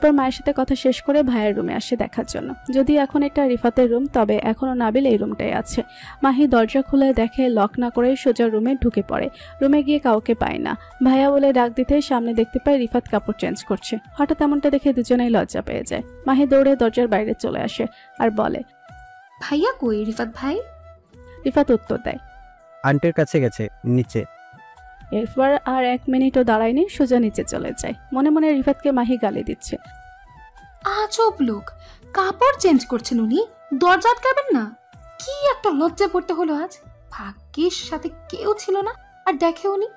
এরপর মায়ের সাথে কথা শেষ করে ভাইয়ের রুমে আসে দেখার জন্য। যদি এখন এটা রিফাতের রুম, তবে এখনো নাবিল এই রুমটাই আছে। মাহি দরজা খুলে দেখে লক না করে সোজা রুমে ঢুকে পড়ে। রুমে গিয়ে কাউকে পায় না। ভাইয়া বলে ডাক দিতে সামনে দেখতে পায় রিফাত কাপড় চেঞ্জ করছে। হঠাৎ এমনটা দেখে দুজনেই লজ্জা পেয়ে যায়। মাহি দৌড়ে দরজার বাইরে চলে আসে আর বলে, ভাইয়া কই রিফাত ভাই? রিফাত উত্তর দেয়, আন্টির কাছে গেছে নিচে। এরপর আর 1 মিনিটও দাঁড়ায়নি, সোজা নিচে চলে যায়। মনে মনে রিফাতকে মাহি গালি দিচ্ছে। আজব লোক, কাপড় চেঞ্জ করছেন উনি, দরজা আটকাবেন না? কি একটা লজ্জা পড়তে হলো আজ। ভাগ্যের সাথে কেউ ছিল না আর দেখে উনি।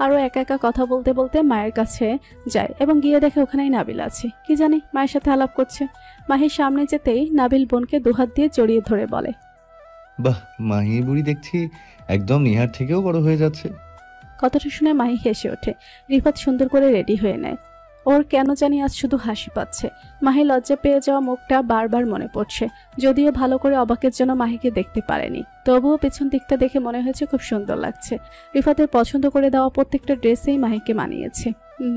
আরো একা একা কথা বলতে বলতে মায়ের কাছে যায় এবং গিয়ে দেখে ওখানেই নাবিল আছে। কি জানি মায়ের সাথে আলাপ করছে। মাহির সামনে যেতেই নাবিল বোনকে দুহাত দিয়ে জড়িয়ে ধরে বলে, বাহ, মাহি বুড়ি দেখছি একদম নিহার থেকেও বড় হয়ে যাচ্ছে। কথাটা শুনে মাহি হেসে ওঠে। রিফাত সুন্দর করে রেডি হয়ে নেয়। ওর কেন জানি আজ শুধু হাসি পাচ্ছে। মাহি লজ্জা পেয়ে যাওয়া মুখটা বারবার মনে পড়ছে। যদিও ভালো করে অবাকের জন্য মাহিকে দেখতে পারেনি, তবুও পেছন দিকটা দেখে মনে হয়েছে খুব সুন্দর লাগছে। রিফাতের পছন্দ করে দেওয়া প্রত্যেকটা ড্রেসেই মাহিকে মানিয়েছে।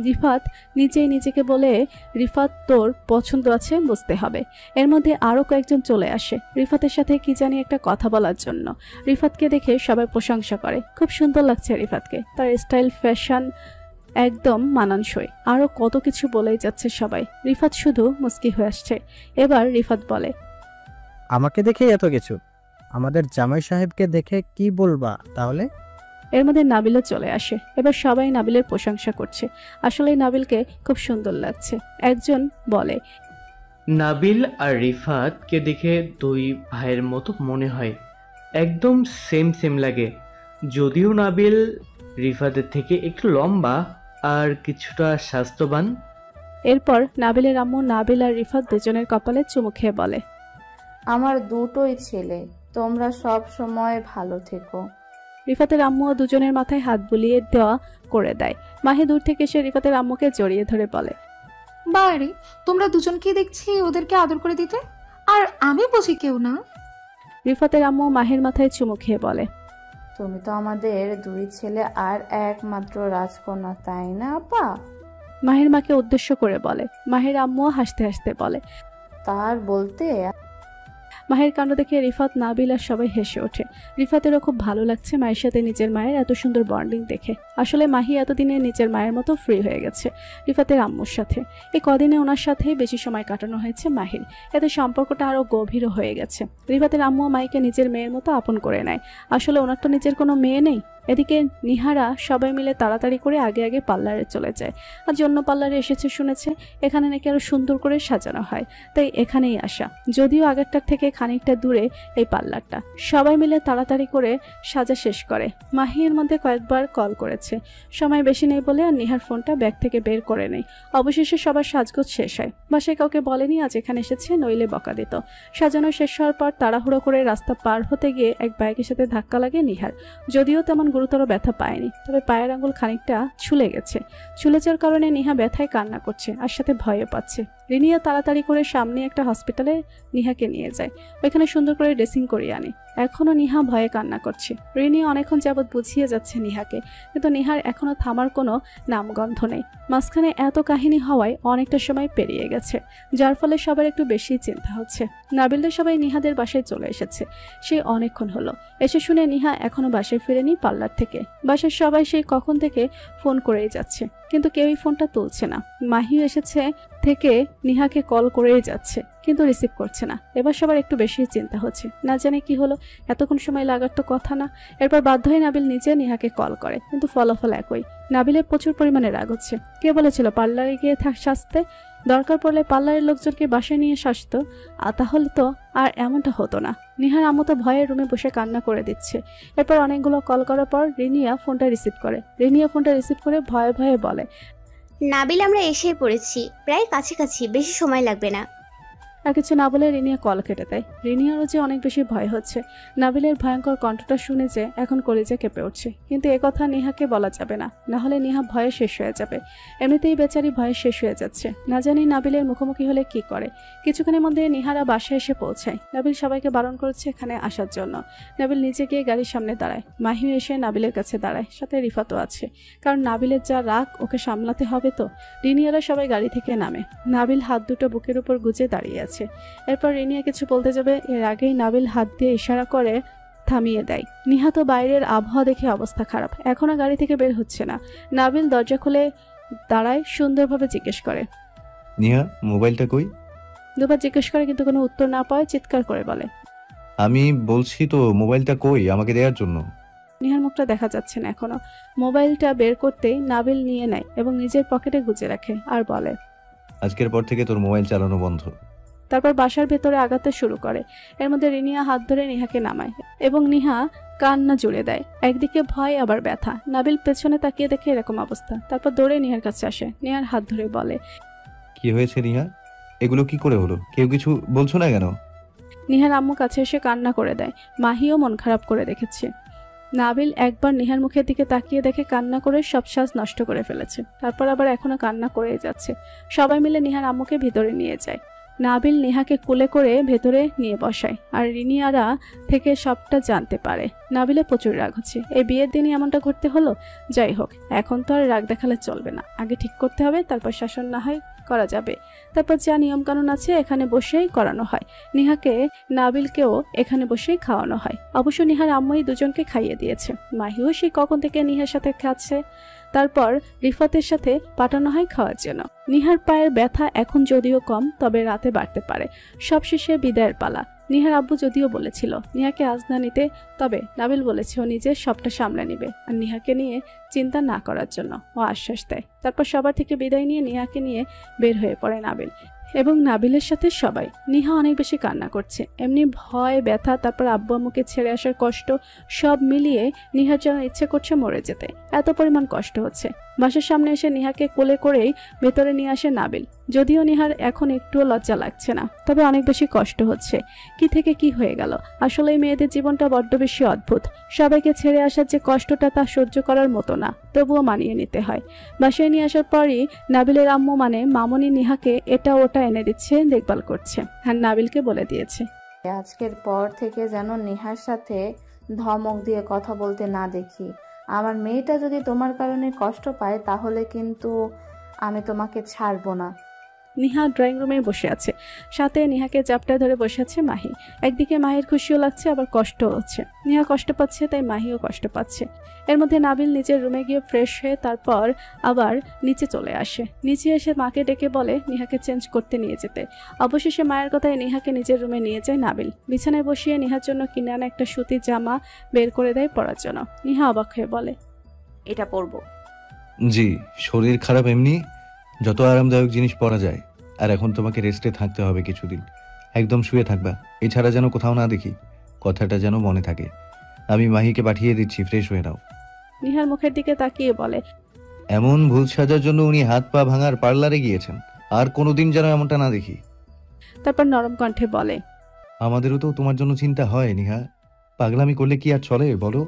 রিফাত নিজেই নিজেকে বলে, রিফাত তোর পছন্দ আছে বুঝতে হবে। এর মধ্যে আরো কয়েকজন চলে আসে রিফাতের সাথে কি জানি একটা কথা বলার জন্য। রিফাতকে দেখে সবাই প্রশংসা করে, খুব সুন্দর লাগছে রিফাতকে, তার স্টাইল ফ্যাশন একদম মানানসই। আরো কত কিছু বলেই যাচ্ছে সবাই। রিফাত শুধু মুস্কি হয়ে আসছে। এবার রিফাত বলে, আমাকে দেখে এত কিছু, আমাদের জামাই সাহেবকে দেখে কি বলবা তাহলে? এর মধ্যে নাবিলও চলে আসে। এবার সবাই নাবিলের প্রশংসা করছে। আসলে নাবিলকে খুব সুন্দর লাগছে। একজন বলে, নাবিল আর রিফাতকে দেখে দুই ভাইয়ের মতো মনে হয়, একদম সেম সেম লাগে। যদিও নাবিল রিফাতের থেকে একটু লম্বা আর কিছুটা স্বাস্থ্যবান। এরপর নাবিলের আম্মু নাবিল আর রিফাত দুজনের কপালে চুমু খেয়ে বলে, আমার দুটোই ছেলে, তোমরা সব সময় ভালো থেকো। রিফাতের আম্মুও দুজনের মাথায় হাত বুলিয়ে দেওয়া করে দেয়। মাহি দূর থেকে এসে রিফাতের আম্মুকে জড়িয়ে ধরে বলে, বারে তোমরা দুজনকে দেখছি ওদেরকে আদর করে দিতে, আর আমি বুঝি কেউ না? রিফাতের আম্মু মাহির মাথায় চুমু খেয়ে বলে, তুমি তো আমাদের দুই ছেলে আর একমাত্র রাজকন্যা, তাই না আপা? মাহির মাকে উদ্দেশ্য করে বলে। মাহির আম্মুও হাসতে হাসতে বলে, তার বলতে মাহির কাণ্ড দেখে রিফাত, নাবিল আর সবাই হেসে ওঠে। রিফাতেরও খুব ভালো লাগছে মায়ের সাথে নিজের মায়ের এত সুন্দর বন্ডিং দেখে। আসলে মাহি এতদিনে নিজের মায়ের মতো ফ্রি হয়ে গেছে রিফাতের আম্মুর সাথে। এই কদিনে ওনার সাথে বেশি সময় কাটানো হয়েছে মাহির, এতে সম্পর্কটা আরো গভীরও হয়ে গেছে। রিফাতের আম্মু মাইকে নিজের মেয়ের মতো আপন করে নেয়। আসলে ওনার তো নিজের কোনো মেয়ে নেই। এদিকে নিহারা সবাই মিলে তাড়াতাড়ি করে আগে আগে পার্লারে চলে যায়। আর জন্য পার্লারে এসেছে শুনেছে, এখানে নাকি আরো সুন্দর করে সাজানো হয়, তাই এখানেই আসা। যদিও আগেরটার থেকে খানিকটা দূরে এই পার্লারটা। সবাই মিলে তাড়াতাড়ি করে সাজা শেষ করে। মাহির মধ্যে কয়েকবার কল করেছে, সময় বেশি নেই বলে আর নিহার ফোনটা ব্যাগ থেকে বের করে নেই। অবশেষে সবার সাজগোজ শেষ হয়। বাসায় কাউকে বলেনি আজ এখানে এসেছে, নইলে বকা দিত। সাজানো শেষ হওয়ার পর তাড়াহুড়ো করে রাস্তা পার হতে গিয়ে এক বাইকের সাথে ধাক্কা লাগে নিহার। যদিও তেমন গুরুতর ব্যথা পায়নি, তবে পায়ের আঙুল খানিকটা ছুলে গেছে। ছুলে যাওয়ার কারণে নিহা ব্যথায় কান্না করছে আর সাথে ভয়ও পাচ্ছে। রিনিয়া তাড়াতাড়ি করে সামনে একটা হসপিটালে নিহাকে নিয়ে যায়। ওইখানে সুন্দর করে ড্রেসিং করিয়ে আনে। এখনো নিহা ভয়ে কান্না করছে। রিনিয়া অনেকক্ষণ যাবৎ বুঝিয়ে যাচ্ছে নিহাকে, কিন্তু নিহার এখনো থামার কোনো নামগন্ধ নেই। মাঝখানে এত কাহিনী হওয়ায় অনেকটা সময় পেরিয়ে গেছে, যার ফলে সবার একটু বেশি চিন্তা হচ্ছে। নাবিলদের সবাই নিহাদের বাসায় চলে এসেছে। সে অনেকক্ষণ হলো। এসে শুনে নিহা এখনো বাসায় ফিরেনি পার্লার থেকে। বাসার সবাই সেই কখন থেকে ফোন করেই যাচ্ছে, কিন্তু কেউই ফোনটা তুলছে না। মাহিও এসেছে থেকে নিহাকে কল করেই যাচ্ছে, কিন্তু রিসিভ করছে না। এবার সবার একটু বেশি চিন্তা হচ্ছে, না জানে কি হলো, এতক্ষণ সময় লাগার তো কথা না। এরপর বাধ্য হয়ে নাবিল নিজে নিহাকে কল করে, কিন্তু ফলাফল একই। নাবিলের প্রচুর পরিমাণে রাগ হচ্ছে। কে বলেছিল পার্লারে গিয়ে সাজতে? দরকার পড়লে পার্লারের লোকজনকে বাসায় নিয়ে সাজতো, তাহলে তো আর এমনটা হতো না। নিহার আম্মু তো ভয়ে রুমে বসে কান্না করে দিচ্ছে। এরপর অনেকগুলো কল করার পর রিনিয়া ফোনটা রিসিভ করে ভয়ে ভয়ে বলে, নাবিল আমরা এসে পড়েছি, প্রায় কাছাকাছি, বেশি সময় লাগবে না। আর কিছু না বলে রিনিয়া কল কেটে দেয়। রিনিয়ারও যে অনেক বেশি ভয় হচ্ছে। নাবিলের ভয়ঙ্কর কণ্ঠটা শুনে যে এখন কলিজা কেঁপে উঠছে, কিন্তু একথা নেহাকে বলা যাবে না, না হলে নেহা ভয়ে শেষ হয়ে যাবে। এমনিতেই বেচারি ভয়ে শেষ হয়ে যাচ্ছে, না জানি নাবিলের মুখোমুখি হলে কি করে। কিছুক্ষণের মধ্যে নিহারা বাসায় এসে পৌঁছায়। নাবিল সবাইকে বারণ করেছে এখানে আসার জন্য। নাবিল নিচে গিয়ে গাড়ির সামনে দাঁড়ায়। মাহিও এসে নাবিলের কাছে দাঁড়ায়, সাথে রিফাতও আছে, কারণ নাবিলের যা রাগ ওকে সামলাতে হবে তো। রিনিয়ারা সবাই গাড়ি থেকে নামে। নাবিল হাত দুটো বুকের উপর গুজে দাঁড়িয়ে আছে। এরপর রিনিয়া কিছু বলতে যাবে, এর আগেই নাবিল হাত দিয়ে ইশারা করে থামিয়ে দেয়। নিহা তো বাইরের আবহাওয়া দেখে অবস্থা খারাপ, এখনো গাড়ি থেকে বের হচ্ছে না। নাবিল দরজা খুলে দাঁড়ায়, সুন্দরভাবে জিজ্ঞেস করে, নিহা মোবাইলটা কই? দুবার জিজ্ঞেস করে কিন্তু কোনো উত্তর না পাওয়ায় চিৎকার করে বলে, আমি বলছি তো মোবাইলটা কই আমাকে দেওয়ার জন্য। নিহার মুখটা দেখা যাচ্ছে না এখনো। মোবাইলটা বের করতেই নাবিল নিয়ে নেয় এবং নিজের পকেটে গুজে রাখে আর বলে, আজকের পর থেকে তোর মোবাইল চালানো বন্ধ। তারপর বাসার ভেতরে আগাতে শুরু করে। এর মধ্যে রিনিয়া হাত ধরে নিহাকে নামায় এবং নিহা কান্না জুড়ে দেয়। একদিকে ভয় আবার ব্যথা। নাবিল পেছনে তাকিয়ে দেখে এরকম অবস্থা, তারপর দৌড়ে নিহার কাছে আসে, নিহার হাত ধরে বলে, কি হয়েছে নিহা? এগুলো কি করে হলো? কেউ কিছু বলছো না কেন? নিহার আম্মু কাছে এসে কান্না করে দেয়। মাহিও মন খারাপ করে দেখেছে। নাবিল একবার নিহার মুখের দিকে তাকিয়ে দেখে কান্না করে সব সাজ নষ্ট করে ফেলেছে, তারপর আবার এখনো কান্না করেই যাচ্ছে। সবাই মিলে নিহার আম্মুকে ভিতরে নিয়ে যায়। নাবিল নেহাকে কোলে করে ভেতরে নিয়ে বসায়, আর রিনিয়ারা থেকে সবটা জানতে পারে। নাবিলে প্রচুর রাগ হচ্ছে, এই বিয়ের দিনই এমনটা করতে হলো। যাই হোক, এখন তো আর রাগ দেখালে চলবে না, আগে ঠিক করতে হবে, তারপর শাসন না হয় করা যাবে। তারপর যা নিয়ম কানুন আছে এখানে বসেই করানো হয়। নিহাকে নাবিলকেও এখানে বসেই খাওয়ানো হয়। অবশ্য নিহার আম্মুই দুজনকে খাইয়ে দিয়েছে। মাহিও সে কখন থেকে নিহার সাথে খাচ্ছে। তারপর রিফাতের সাথে পাঠানো হয় খাওয়ার জন্য। নিহার পায়ের ব্যথা এখন যদিও কম, তবে রাতে বাড়তে পারে। সবশেষে বিদায়ের পালা। নিহার আব্বু যদিও বলেছিল নিহাকে আজ না নিতে, তবে নাবিল বলেছে ও নিজে সবটা সামলে নিবে আর নিহাকে নিয়ে চিন্তা না করার জন্য ও আশ্বাস দেয়। তারপর সবার থেকে বিদায় নিয়ে নিহাকে নিয়ে বের হয়ে পড়ে নাবিল এবং নাবিলের সাথে সবাই। নিহা অনেক বেশি কান্না করছে, এমনি ভয়, ব্যথা, তারপর আব্বু আম্মুকে ছেড়ে আসার কষ্ট, সব মিলিয়ে নিহার যেন ইচ্ছে করছে মরে যেতে, এত পরিমাণ কষ্ট হচ্ছে। বাসার সামনে এসে নিহাকে কোলে করেই ভেতরে নিয়ে আসে নাবিল। যদিও নিহার এখন একটুও লজ্জা লাগছে না, তবে অনেক বেশি কষ্ট হচ্ছে। কি থেকে কি হয়ে গেল। আসলে এই মেয়েদের জীবনটা বড্ড বেশি অদ্ভুত। সবাইকে ছেড়ে আসার যে কষ্টটা তা সহ্য করার মতো না, তবুও মানিয়ে নিতে হয়। বাসায় নিয়ে আসার পরই নাবিলের আম্মু মানে মামনি নিহাকে এটা ওটা এনে দিচ্ছে, দেখভাল করছে, আর নাবিলকে বলে দিয়েছে, আজকের পর থেকে যেন নেহার সাথে ধমক দিয়ে কথা বলতে না দেখি। আমার মেয়েটা যদি তোমার কারণে কষ্ট পায় তাহলে কিন্তু আমি তোমাকে ছাড়বো না। নিহা ড্রয়িং রুমে বসে আছে, সাথে নিহাকে জাপটায় ধরে বসে আছে মাহি। একদিকে মাহির খুশিও লাগছে, আবার কষ্টও হচ্ছে। নিহা কষ্ট পাচ্ছে, তাই মাহিও কষ্ট পাচ্ছে। এর মধ্যে নাবিল নিজের রুমে গিয়ে ফ্রেশ হয়ে তারপর আবার নিচে চলে আসে। নিচে এসে মাকে ডেকে বলে নিহাকে চেঞ্জ করতে নিয়ে যেতে। অবশেষে মায়ের কথায় নিহাকে নিজের রুমে নিয়ে যায় নাবিল। বিছানায় বসিয়ে নিহার জন্য কিনে আনা একটা সুতির জামা বের করে দেয় পরার জন্য। নিহা অবাক হয়ে বলে, এটা পরবো। জি, শরীর খারাপ, এমনি যত আরামদায়ক জিনিস পরা যায়। আর এখন তোমাকে রেস্টে থাকতে হবে কিছুদিন, একদম শুয়ে থাকবা, এছাড়া যেন কোথাও না দেখি। কথাটা যেন মনে থাকে। আমি মাহিকে পাঠিয়ে দিচ্ছি, ফ্রেশ হয়ে নাও। নিহার মুখের দিকে তাকিয়ে বলে, এমন ভুল সাজার জন্য উনি হাত পা ভাঙার পার্লারে গিয়েছেন, আর কোনোদিন যেন এমনটা না দেখি। তারপর নরম কণ্ঠে বলে, আমাদেরও তো তোমার জন্য চিন্তা হয় নিহা, পাগলামি করলে কি আর চলে বলো?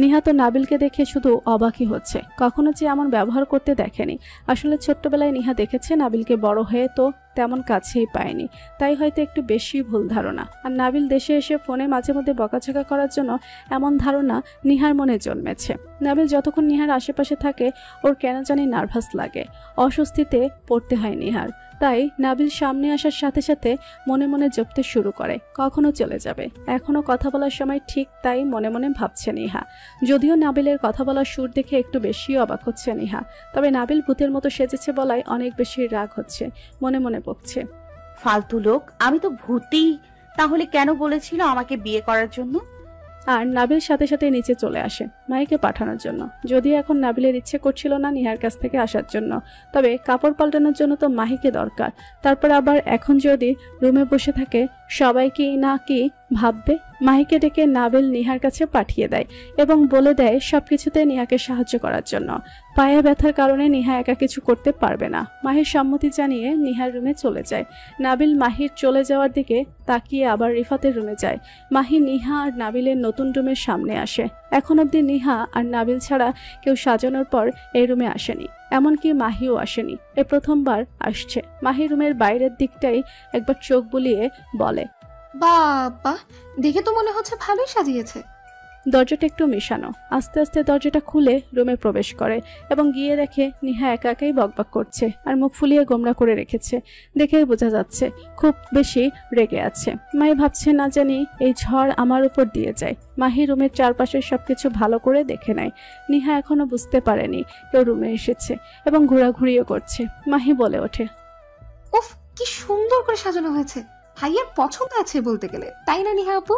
নিহা তো নাবিলকে দেখে শুধু অবাকই হচ্ছে, কখনো যে এমন ব্যবহার করতে দেখেনি। আসলে ছোট্টবেলায় নিহা দেখেছে নাবিলকে, বড় হয়ে তো তেমন কাছেই পায়নি, তাই হয়তো একটু বেশি ভুল ধারণা। আর নাবিল দেশে এসে ফোনে মাঝে মধ্যে বকাঝকা করার জন্য এমন ধারণা নিহার মনে জন্মেছে। নাবিল যতক্ষণ নিহার আশেপাশে থাকে ওর কেন জানি নার্ভাস লাগে, অস্বস্তিতে পড়তে হয় নিহার। তাই নাবিল সামনে আসার সাথে সাথে মনে মনে জপতে শুরু করে, কখনো চলে যাবে। এখনো কথা বলার সময় ঠিক তাই মনে মনে ভাবছে নিহা। যদিও নাবিলের কথা বলার সুর দেখে একটু বেশি অবাক হচ্ছে নিহা, তবে নাবিল ভূতের মতো সেজেছে বলায় অনেক বেশি রাগ হচ্ছে, মনে মনে বকছে, ফালতু লোক, আমি তো ভূতেই, তাহলে কেন বলেছিল আমাকে বিয়ে করার জন্য? আর নাবিল সাথে সাথে নিচে চলে আসে মাইকে পাঠানোর জন্য। যদিও এখন নাবিলের ইচ্ছে করছিল না নিহার কাছ থেকে আসার জন্য, তবে কাপড় পাল্টানোর জন্য তো মাহিকে দরকার। তারপর আবার এখন যদি রুমে বসে থাকে সবাই কি না কি ভাববে। মাহিকে ডেকে নাবিল নিহার কাছে পাঠিয়ে দেয় এবং বলে দেয় সবকিছুতে নিহাকে সাহায্য করার জন্য। পায়ে ব্যথার কারণে নিহা একা কিছু করতে পারবে না। মাহির সম্মতি জানিয়ে নিহার রুমে চলে যায়। নাবিল মাহির চলে যাওয়ার দিকে তাকিয়ে আবার রিফাতের রুমে যায়। মাহি নিহা আর নাবিলের নতুন রুমের সামনে আসে। এখন অবধি নিহা আর নাবিল ছাড়া কেউ সাজানোর পর এই রুমে আসেনি, এমনকি মাহিও আসেনি, এ প্রথমবার আসছে। মাহি রুমের বাইরের দিকটাই একবার চোখ বুলিয়ে বলে, বাবা, দেখে তো মনে হচ্ছে ভালোই সাজিয়েছে। দরজাটা একটু মেশানো। আস্তে আস্তে দরজাটা খুলে রুমে প্রবেশ করে এবং গিয়ে দেখে নিহা একা একাই বকবক করছে আর মুখ ফুলিয়ে গোমরা করে রেখেছে। দেখেই বোঝা যাচ্ছে খুব বেশি রেগে আছে। মাহি ভাবছে না জানি এই ঝড় আমার উপর দিয়ে যায়। মাহি রুমের চারপাশের সবকিছু ভালো করে দেখে নেয়। নিহা এখনো বুঝতে পারেনি কেউ রুমে এসেছে এবং ঘোরাঘুরিও করছে। মাহি বলে ওঠে, উফ, কি সুন্দর করে সাজানো হয়েছে। ভাইয়ার পছন্দ আছে বলতে গেলে, তাই না নিহা আপু?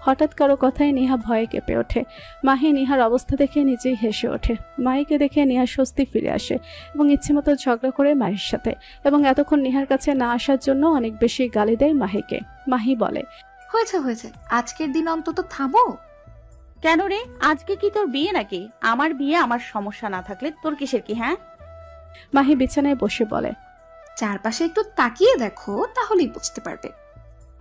হঠাৎ কারো কথায় নিহা ভয়ে কেঁপে ওঠে। মাহি নিহার অবস্থা দেখে নিজেই হেসে ওঠে। মাহিকে দেখে নিহার স্বস্তি ফিরে আসে এবং ইচ্ছেমতো ঝগড়া করে মাহির সাথে এবং এতক্ষণ নিহার কাছে না আসার জন্য অনেক বেশি গালি দেয় মাহিকে। মাহি বলে, হয়েছে হয়েছে, আজকের দিন অন্তত থামো। কেন রে, আজকে কি তোর বিয়ে নাকি? আমার বিয়ে, আমার সমস্যা না থাকলে তোর কিসের কি? হ্যাঁ, মাহি বিছানায় বসে বলে, চারপাশে একটু তাকিয়ে দেখো, তাহলেই বুঝতে পারবে।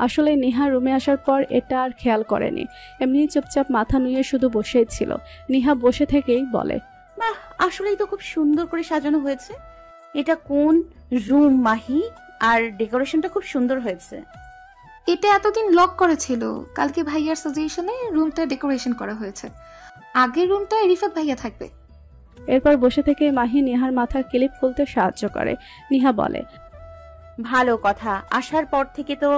আসলে নিহা রুমে আসার পর এটা আর খেয়াল করেনি, এমনি চুপচাপ মাথা নুয়ে শুধু বসেই ছিল। নিহা বসে থেকেই বলে, বাহ, আসলেই তো খুব সুন্দর করে সাজানো হয়েছে। এটা কোন রুম মাহি? আর ডেকোরেশনটা খুব সুন্দর হয়েছে। এটা এতদিন লক করা ছিল, কালকে ভাইয়ার সাজেশনে রুমটা ডেকোরেশন করা হয়েছে। আগের রুমটায় রিফাত ভাইয়া থাকবে। এরপর বসে থেকে মাহি নিহার মাথার ক্লিপ খুলতে সাহায্য করে। নিহা বলে, ভালো কথা, আসার পর থেকে তো